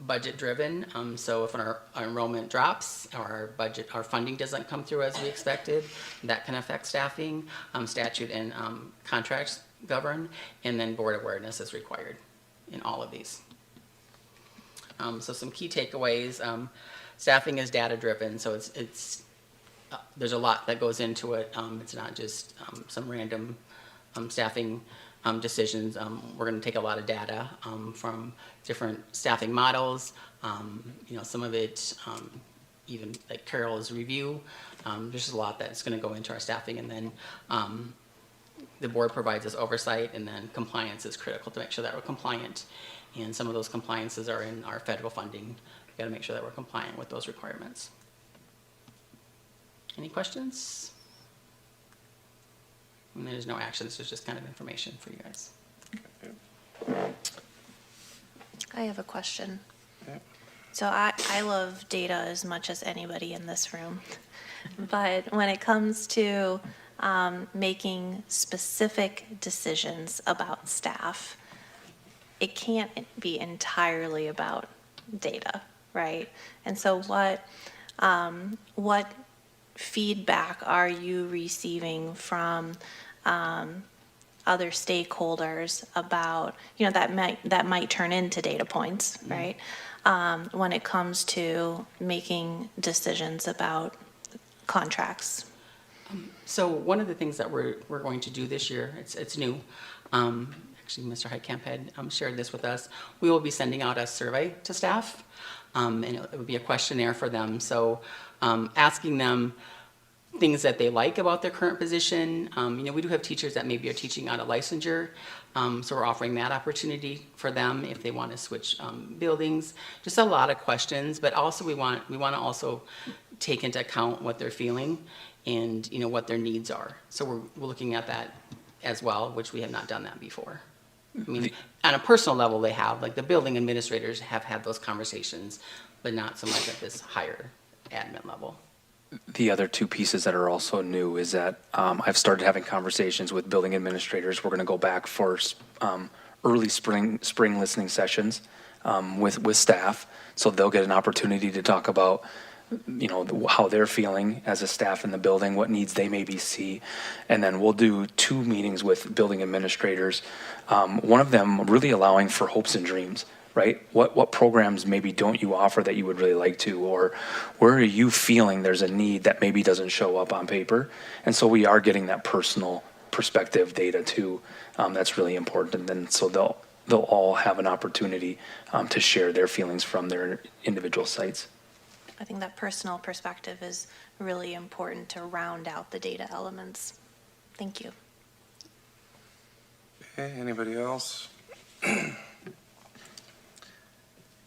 Speaker 6: budget driven, so if our enrollment drops, our budget, our funding doesn't come through as we expected, that can affect staffing. Statute and contracts govern, and then board awareness is required in all of these. So some key takeaways, staffing is data driven, so it's there's a lot that goes into it. It's not just some random staffing decisions. We're going to take a lot of data from different staffing models. You know, some of it, even like Carol's review, there's just a lot that's going to go into our staffing, and then the board provides us oversight, and then compliance is critical to make sure that we're compliant. And some of those compliances are in our federal funding. We've got to make sure that we're compliant with those requirements. Any questions? And there's no actions, there's just kind of information for you guys.
Speaker 2: I have a question.
Speaker 1: Okay.
Speaker 2: So I love data as much as anybody in this room. But when it comes to making specific decisions about staff, it can't be entirely about data, right? And so what feedback are you receiving from other stakeholders about, that might turn into data points, right? When it comes to making decisions about contracts.
Speaker 6: So one of the things that we're going to do this year, it's new. Actually, Mr. Heitkamp had shared this with us. We will be sending out a survey to staff, and it would be a questionnaire for them. So asking them things that they like about their current position. We do have teachers that maybe are teaching out of licensure, so we're offering that opportunity for them if they want to switch buildings. Just a lot of questions, but also we want to also take into account what they're feeling and what their needs are. So we're looking at that as well, which we have not done that before. I mean, on a personal level, they have, like the building administrators have had those conversations, but not so much at this higher admin level.
Speaker 10: The other two pieces that are also new is that I've started having conversations with building administrators. We're going to go back for early spring listening sessions with staff, so they'll get an opportunity to talk about how they're feeling as a staff in the building, what needs they maybe see, and then we'll do 2 meetings with building administrators. One of them really allowing for hopes and dreams. Right? What programs maybe don't you offer that you would really like to, or where are you feeling there's a need that maybe doesn't show up on paper? And so we are getting that personal perspective data too. That's really important. And then so they'll all have an opportunity to share their feelings from their individual sites.
Speaker 2: I think that personal perspective is really important to round out the data elements. Thank you.
Speaker 1: Okay, anybody else?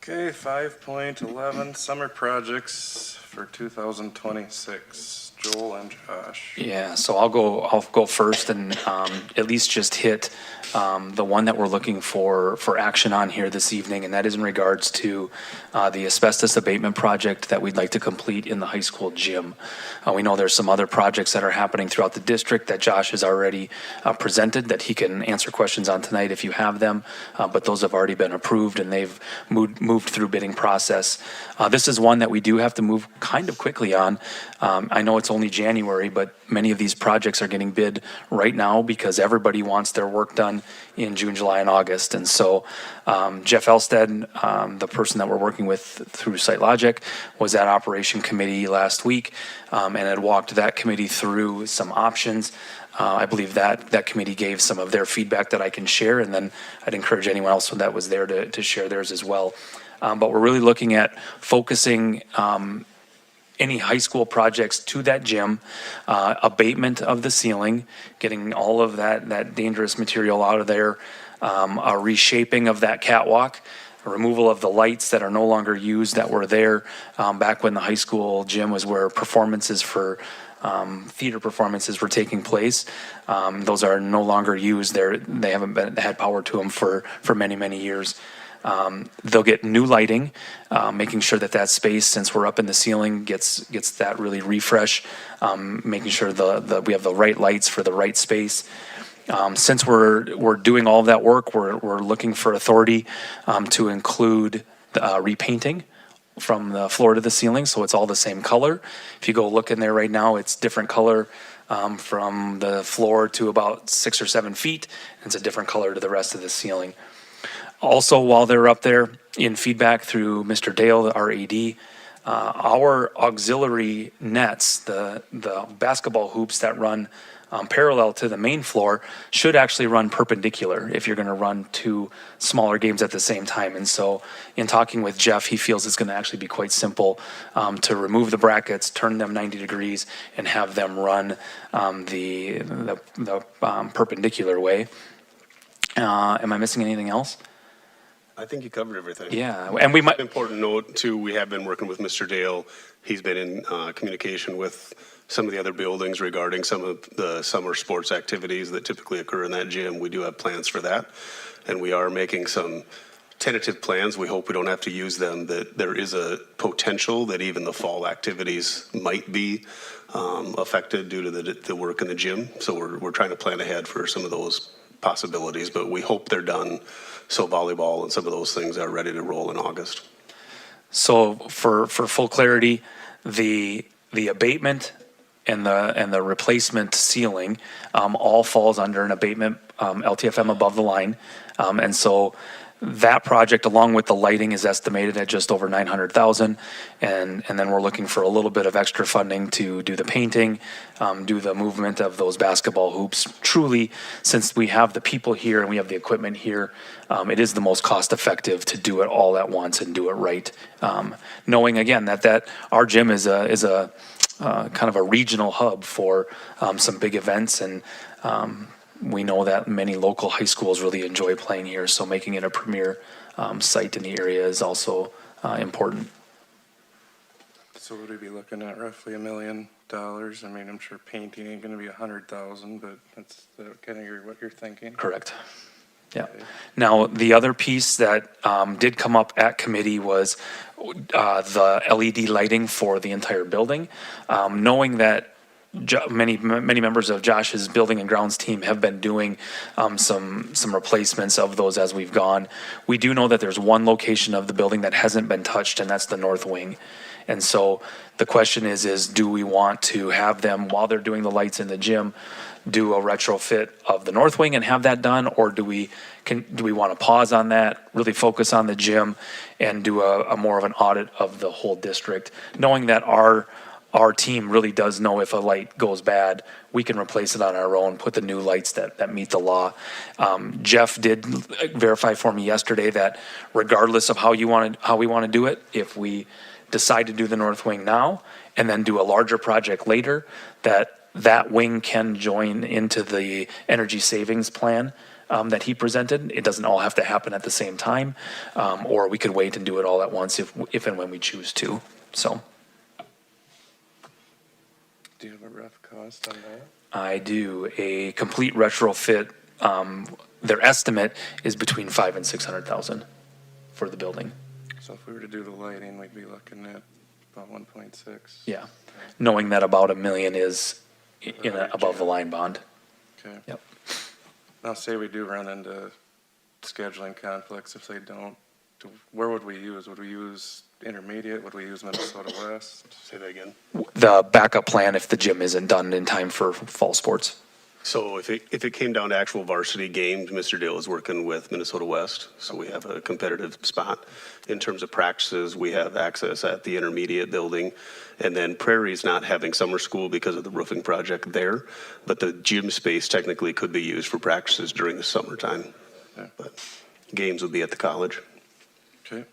Speaker 1: Okay, 5.11, summer projects for 2026. Joel and Josh.
Speaker 10: Yeah, so I'll go first and at least just hit the one that we're looking for action on here this evening, and that is in regards to the asbestos abatement project that we'd like to complete in the high school gym. We know there's some other projects that are happening throughout the district that Josh has already presented that he can answer questions on tonight if you have them, but those have already been approved and they've moved through bidding process. This is one that we do have to move kind of quickly on. I know it's only January, but many of these projects are getting bid right now because everybody wants their work done in June, July, and August. And so Jeff Elstead, the person that we're working with through SiteLogic, was at Operation Committee last week and had walked that committee through some options. I believe that committee gave some of their feedback that I can share, and then I'd encourage anyone else that was there to share theirs as well. But we're really looking at focusing any high school projects to that gym, abatement of the ceiling, getting all of that dangerous material out of there, a reshaping of that catwalk, a removal of the lights that are no longer used that were there back when the high school gym was where performances for theater performances were taking place. Those are no longer used. They haven't had power to them for many, many years. They'll get new lighting, making sure that space, since we're up in the ceiling, gets that really refresh, making sure we have the right lights for the right space. Since we're doing all of that work, we're looking for authority to include repainting from the floor to the ceiling, so it's all the same color. If you go look in there right now, it's different color from the floor to about 6 or 7 feet, and it's a different color to the rest of the ceiling. Also, while they're up there, in feedback through Mr. Dale, our AD, our auxiliary nets, the basketball hoops that run parallel to the main floor, should actually run perpendicular if you're going to run 2 smaller games at the same time. And so in talking with Jeff, he feels it's going to actually be quite simple to remove the brackets, turn them 90 degrees, and have them run the perpendicular way. Am I missing anything else?
Speaker 13: I think you covered everything.
Speaker 10: Yeah, and we might.
Speaker 13: Important note too, we have been working with Mr. Dale. He's been in communication with some of the other buildings regarding some of the summer sports activities that typically occur in that gym. We do have plans for that, and we are making some tentative plans. We hope we don't have to use them. That there is a potential that even the fall activities might be affected due to the work in the gym. So we're trying to plan ahead for some of those possibilities, but we hope they're done so volleyball and some of those things are ready to roll in August.
Speaker 10: So for full clarity, the abatement and the replacement ceiling all falls under an abatement LTFM above the line. And so that project, along with the lighting, is estimated at just over 900,000. And then we're looking for a little bit of extra funding to do the painting, do the movement of those basketball hoops. Truly, since we have the people here and we have the equipment here, it is the most cost effective to do it all at once and do it right. Knowing again that our gym is a kind of a regional hub for some big events, and we know that many local high schools really enjoy playing here, so making it a premier site in the area is also important.
Speaker 1: So would we be looking at roughly $1 million? I mean, I'm sure painting ain't gonna be 100,000, but that's kind of what you're thinking?
Speaker 10: Correct. Yeah. Now, the other piece that did come up at committee was the LED lighting for the entire building. Knowing that many members of Josh's building and grounds team have been doing some replacements of those as we've gone. We do know that there's one location of the building that hasn't been touched, and that's the north wing. And so the question is do we want to have them, while they're doing the lights in the gym, do a retrofit of the north wing and have that done, or do we want to pause on that, really focus on the gym, and do a more of an audit of the whole district, knowing that our team really does know if a light goes bad, we can replace it on our own, put the new lights that meet the law. Jeff did verify for me yesterday that regardless of how we want to do it, if we decide to do the north wing now and then do a larger project later, that wing can join into the energy savings plan that he presented. It doesn't all have to happen at the same time, or we could wait and do it all at once if and when we choose to. So.
Speaker 1: Do you have a rough cost on that?
Speaker 10: I do. A complete retrofit, their estimate is between 500,000 and 600,000 for the building.
Speaker 1: So if we were to do the lighting, we'd be looking at about 1.6.
Speaker 10: Yeah, knowing that about $1 million is in a above the line bond.
Speaker 1: Okay.
Speaker 10: Yep.
Speaker 1: Now, say we do run into scheduling conflicts, if they don't, where would we use? Would we use intermediate? Would we use Minnesota West?
Speaker 13: Say that again.
Speaker 10: The backup plan if the gym isn't done in time for fall sports.
Speaker 13: So if it came down to actual varsity games, Mr. Dale is working with Minnesota West, so we have a competitive spot. In terms of practices, we have access at the intermediate building, and then Prairie's not having summer school because of the roofing project there, but the gym space technically could be used for practices during the summertime.
Speaker 1: Yeah.
Speaker 13: But games would be at the college.
Speaker 1: Okay.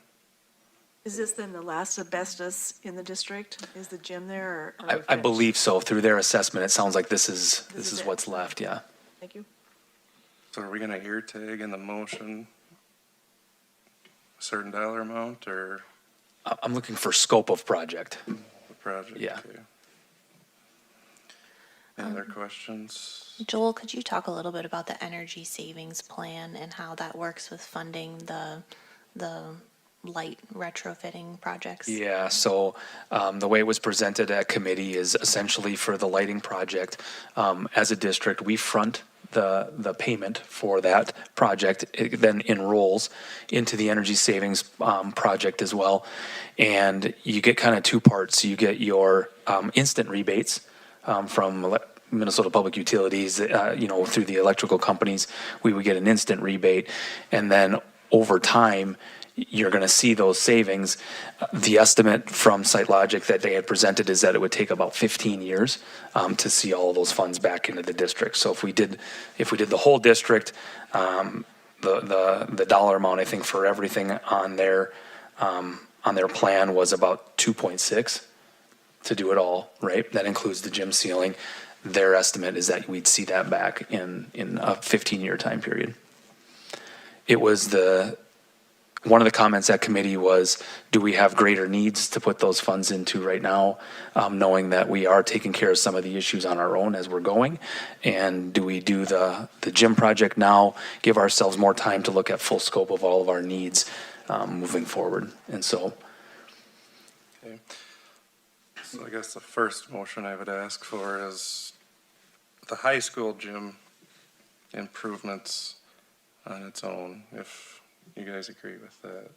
Speaker 11: Is this then the last asbestos in the district? Is the gym there or?
Speaker 10: I believe so. Through their assessment, it sounds like this is
Speaker 11: is it.
Speaker 10: what's left. Yeah.
Speaker 11: Thank you.
Speaker 1: So are we gonna ear tag in the motion a certain dollar amount or
Speaker 10: I'm looking for scope of project.
Speaker 1: the project?
Speaker 10: Yeah.
Speaker 1: Okay. Any other questions?
Speaker 2: Joel, could you talk a little bit about the energy savings plan and how that works with funding the light retrofitting projects?
Speaker 10: Yeah, so the way it was presented at committee is essentially for the lighting project. As a district, we front the payment for that project. It then enrolls into the energy savings project as well. And you get kind of two parts. You get your instant rebates from Minnesota Public Utilities, through the electrical companies. We would get an instant rebate. And then over time, you're going to see those savings. The estimate from SiteLogic that they had presented is that it would take about 15 years to see all of those funds back into the district. So if we did the whole district, the dollar amount I think for everything on their plan was about 2.6 to do it all, right? That includes the gym ceiling. Their estimate is that we'd see that back in a 15-year time period. It was one of the comments at committee was, do we have greater needs to put those funds into right now, knowing that we are taking care of some of the issues on our own as we're going? And do we do the gym project now, give ourselves more time to look at full scope of all of our needs moving forward? And so.
Speaker 1: Okay. So I guess the first motion I would ask for is the high school gym improvements on its own, if you guys agree with that.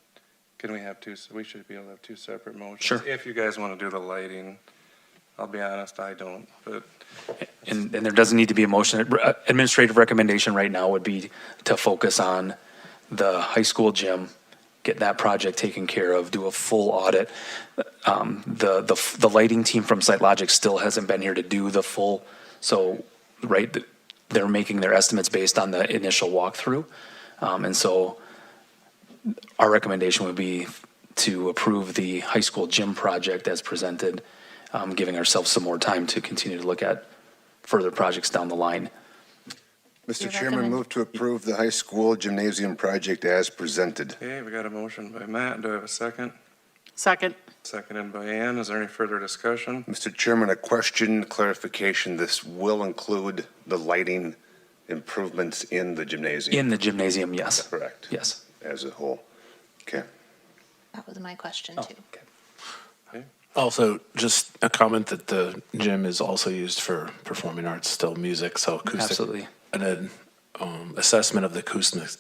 Speaker 1: Can we have two, so we should be able to have two separate motions?
Speaker 10: Sure.
Speaker 1: If you guys want to do the lighting I'll be honest, I don't, but
Speaker 10: And there doesn't need to be a motion. Administrative recommendation right now would be to focus on the high school gym, get that project taken care of, do a full audit. The lighting team from SiteLogic still hasn't been here to do the full, so, right, they're making their estimates based on the initial walkthrough. And so our recommendation would be to approve the high school gym project as presented, giving ourselves some more time to continue to look at further projects down the line.
Speaker 9: Mr.
Speaker 2: You
Speaker 9: Chairman,
Speaker 2: recommend-
Speaker 9: move to approve the high school gymnasium project as presented.
Speaker 1: okay, we got a motion by Matt. Do I have a second?
Speaker 5: Second.
Speaker 1: Seconded by Ann. Is there any further discussion?
Speaker 9: Mr. Chairman, a question, clarification. This will include the lighting improvements in the gymnasium?
Speaker 10: In the gymnasium, yes.
Speaker 9: Correct.
Speaker 10: Yes.
Speaker 9: As a whole. Okay.
Speaker 2: That was my question,
Speaker 10: Oh,
Speaker 2: too.
Speaker 10: okay.
Speaker 14: Also, just a comment that the gym is also used for performing arts, still music, so acoustic.
Speaker 10: Absolutely.
Speaker 14: And an assessment of the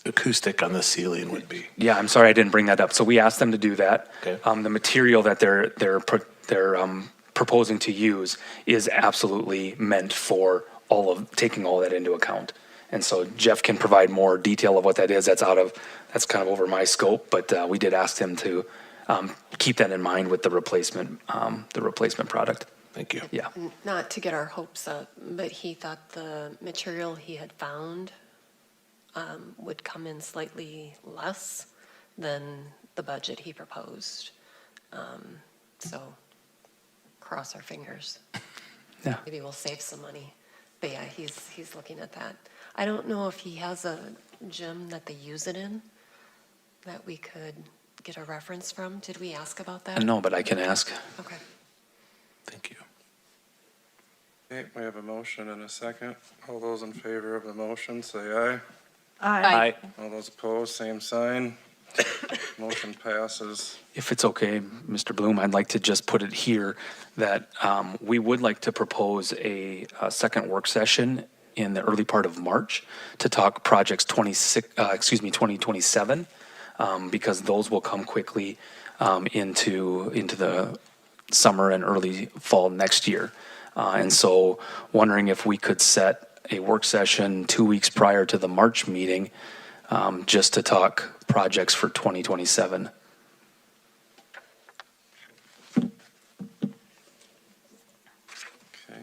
Speaker 14: acoustic on the ceiling would be.
Speaker 10: Yeah, I'm sorry I didn't bring that up. So we asked them to do that.
Speaker 14: Okay.
Speaker 10: The material that they're proposing to use is absolutely meant for taking all that into account. And so Jeff can provide more detail of what that is. That's kind of over my scope, but we did ask him to keep that in mind with the replacement product.
Speaker 14: Thank you.
Speaker 10: Yeah.
Speaker 12: Not to get our hopes up, but he thought the material he had found would come in slightly less than the budget he proposed. So cross our fingers.
Speaker 10: Yeah.
Speaker 12: Maybe we'll save some money. But yeah, he's looking at that. I don't know if he has a gym that they use it in that we could get a reference from. Did we ask about that?
Speaker 10: No, but I can ask.
Speaker 12: Okay.
Speaker 14: Thank you.
Speaker 1: Okay, we have a motion and a second. All those in favor of the motion, say aye.
Speaker 5: Aye.
Speaker 1: All those opposed, same sign. Motion passes.
Speaker 10: If it's okay, Mr. Bloom, I'd like to just put it here that we would like to propose a second work session in the early part of March to talk projects 2027, because those will come quickly into the summer and early fall next year. And so wondering if we could set a work session 2 weeks prior to the March meeting, just to talk projects for 2027.
Speaker 1: Okay.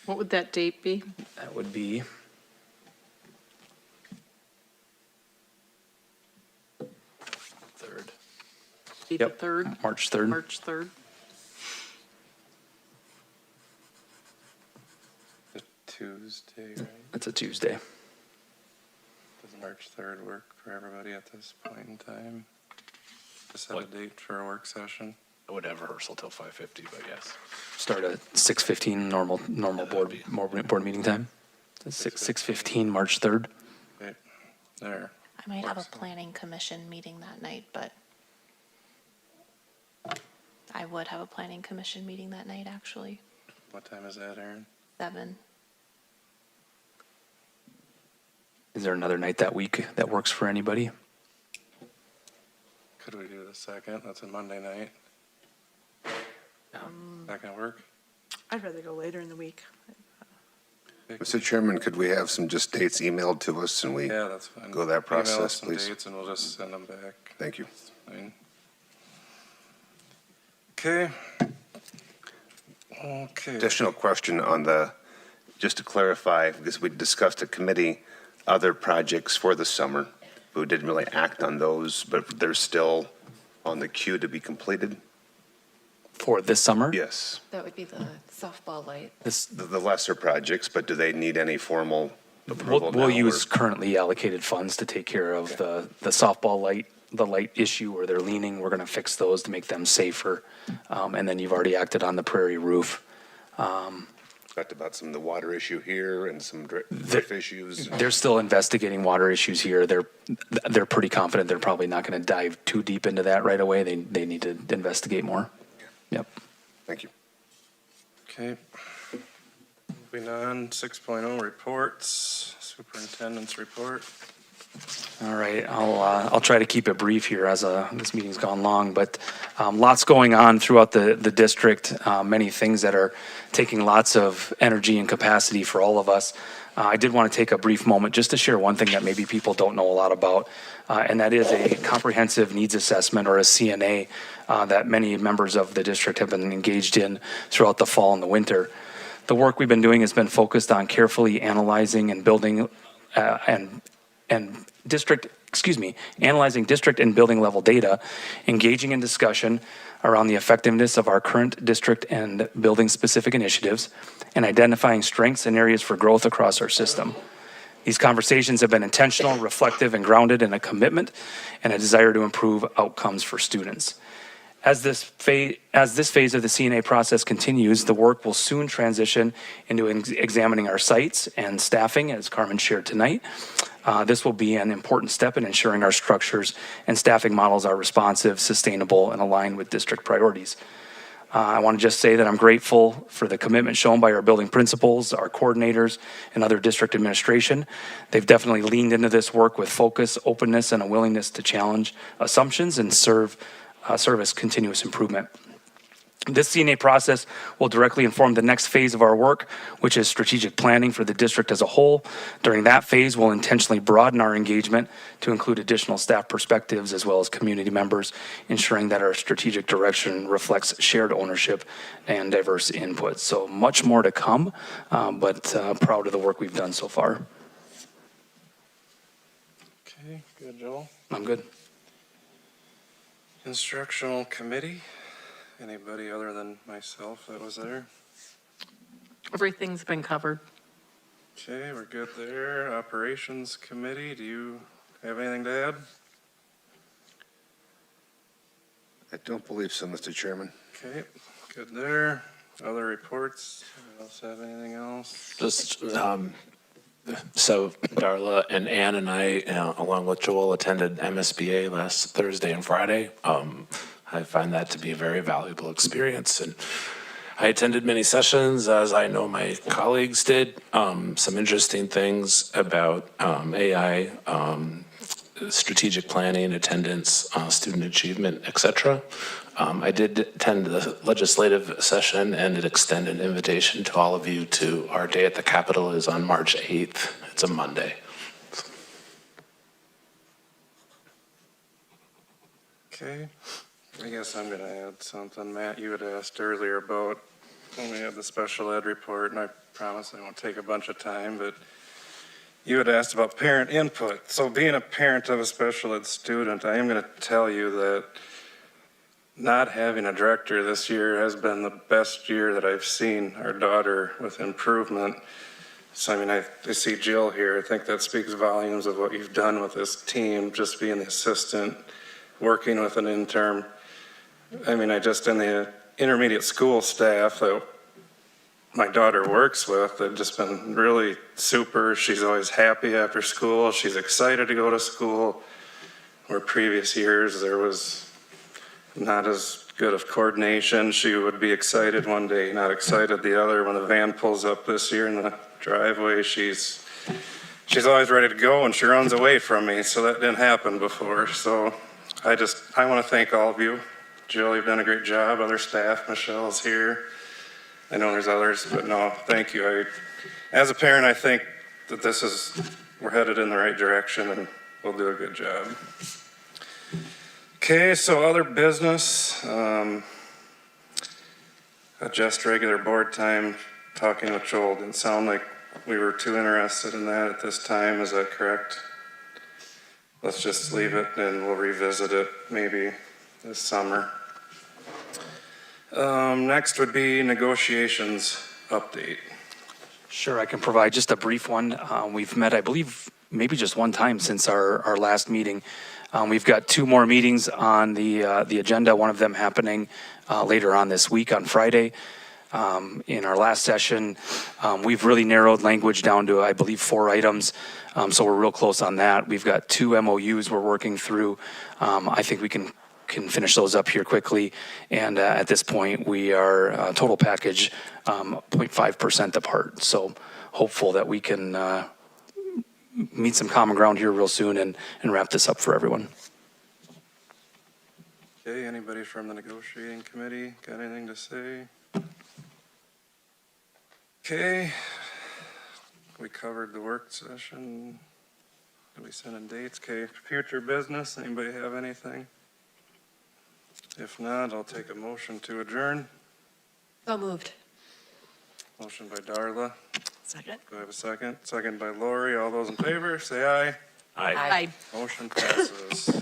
Speaker 5: What would that date be?
Speaker 10: That would be
Speaker 14: Third.
Speaker 5: Be the
Speaker 10: Yep.
Speaker 5: 3rd?
Speaker 10: March 3rd.
Speaker 5: March 3rd?
Speaker 1: The Tuesday, right?
Speaker 10: It's a Tuesday.
Speaker 1: Does March 3rd work for everybody at this point in time? To set a date for a work session?
Speaker 14: I would have rehearsal till 5:50, but yes.
Speaker 10: Start at 6:15, normal board meeting time. 6:15, March 3rd.
Speaker 1: Okay, there.
Speaker 2: I might have a
Speaker 1: Works.
Speaker 2: planning commission meeting that night, but I would have a planning commission meeting that night, actually.
Speaker 1: What time is that, Aaron?
Speaker 2: 7.
Speaker 10: Is there another night that week that works for anybody?
Speaker 1: Could we do the second? That's a Monday night. That gonna work?
Speaker 11: I'd rather go later in the week.
Speaker 9: Mr. Chairman, could we have some just dates emailed to us and we
Speaker 1: Yeah, that's fine.
Speaker 9: go that
Speaker 1: Email us
Speaker 9: process,
Speaker 1: some
Speaker 9: please?
Speaker 1: dates and we'll just send them back.
Speaker 9: Thank you.
Speaker 1: Fine. Okay. Okay.
Speaker 9: Additional question on just to clarify, because we discussed at committee other projects for the summer. We didn't really act on those, but they're still on the queue to be completed?
Speaker 10: For this summer?
Speaker 9: Yes.
Speaker 12: That would be the softball light.
Speaker 9: The lesser projects, but do they need any formal approval now?
Speaker 10: We'll use
Speaker 9: or-
Speaker 10: currently allocated funds to take care of the softball the light issue where they're leaning. We're gonna fix those to make them safer. And then you've already acted on the Prairie roof.
Speaker 9: Talked about some of the water issue here and some drift issues.
Speaker 10: They're still investigating water issues here. They're pretty confident they're probably not gonna dive too deep into that right away. They need to investigate more. Yep.
Speaker 9: Thank you.
Speaker 1: Okay. Moving on, 6.0 reports, superintendent's report.
Speaker 10: All right, I'll try to keep it brief here as this meeting's gone long, but lots going on throughout the district, many things that are taking lots of energy and capacity for all of us. I did want to take a brief moment just to share one thing that maybe people don't know a lot about, and that is a comprehensive needs assessment, or a CNA, that many members of the district have been engaged in throughout the fall and the winter. The work we've been doing has been focused on carefully analyzing and building analyzing district and building level data, engaging in discussion around the effectiveness of our current district and building specific initiatives, and identifying strengths and areas for growth across our system. These conversations have been intentional, reflective, and grounded in a commitment and a desire to improve outcomes for students. As this phase of the CNA process continues, the work will soon transition into examining our sites and staffing, as Carmen shared tonight. This will be an important step in ensuring our structures and staffing models are responsive, sustainable, and aligned with district priorities. I want to just say that I'm grateful for the commitment shown by our building principals, our coordinators, and other district administration. They've definitely leaned into this work with focus, openness, and a willingness to challenge assumptions and serve as continuous improvement. This CNA process will directly inform the next phase of our work, which is strategic planning for the district as a whole. During that phase, we'll intentionally broaden our engagement to include additional staff perspectives as well as community members, ensuring that our strategic direction reflects shared ownership and diverse input. So much more to come, but proud of the work we've done so far.
Speaker 1: Okay, good, Joel.
Speaker 10: I'm good.
Speaker 1: Instructional committee, anybody other than myself that was there?
Speaker 5: Everything's been covered.
Speaker 1: Okay, we're good there. Operations committee, do you have anything to add?
Speaker 9: I don't believe so, Mr. Chairman.
Speaker 1: Okay, good there. Other reports, anyone else have anything else?
Speaker 14: Just, so Darla and Ann and I, along with Joel, attended MSBA last Thursday and Friday. I find that to be a very valuable experience, and I attended many sessions, as I know my colleagues did. Some interesting things about AI, strategic planning, attendance, student achievement, etc. I did attend the legislative session, and it extended an invitation to all of you to our day at the Capitol is on March 8th. It's a Monday.
Speaker 1: Okay, I guess I'm gonna add something. Matt, you had asked earlier about when we had the special ed report, and I promise I won't take a bunch of time, but you had asked about parent input. So being a parent of a special ed student, I am gonna tell you that not having a director this year has been the best year that I've seen our daughter with improvement. So, I mean, I see Jill here. I think that speaks volumes of what you've done with this team, just being the assistant, working with an intern. I mean, in the intermediate school staff that my daughter works with, they've just been really super. She's always happy after school. She's excited to go to school. Where previous years there was not as good of coordination. She would be excited one day, not excited the other. When the van pulls up this year in the driveway, she's always ready to go, and she runs away from me. So that didn't happen before. So I want to thank all of you. Jill, you've done a great job. Other staff, Michelle's here. I know there's others, but no, thank you. As a parent, I think that we're headed in the right direction, and we'll do a good job. Okay, so other business, adjust regular board time, talking with Joel. Didn't sound like we were too interested in that at this time, is that correct? Let's just leave it and we'll revisit it maybe this summer. Next would be negotiations update.
Speaker 10: Sure, I can provide just a brief one. We've met, I believe, maybe just one time since our last meeting. We've got 2 more meetings on the agenda, one of them happening later on this week on Friday. In our last session, we've really narrowed language down to, I believe, 4 items. So we're real close on that. We've got 2 MOUs we're working through. I think we can finish those up here quickly. And at this point, we are total package 0.5% apart. So hopeful that we can meet some common ground here real soon and wrap this up for everyone.
Speaker 1: Okay, anybody from the negotiating committee got anything to say? Okay, we covered the work session. Did we send in dates? Okay, future business, anybody have anything? If not, I'll take a motion to adjourn.
Speaker 12: So moved.
Speaker 1: Motion by Darla.
Speaker 11: Second.
Speaker 1: Do I have a second? Second by Lori. All those in favor, say aye.
Speaker 14: Aye.
Speaker 1: Motion passes.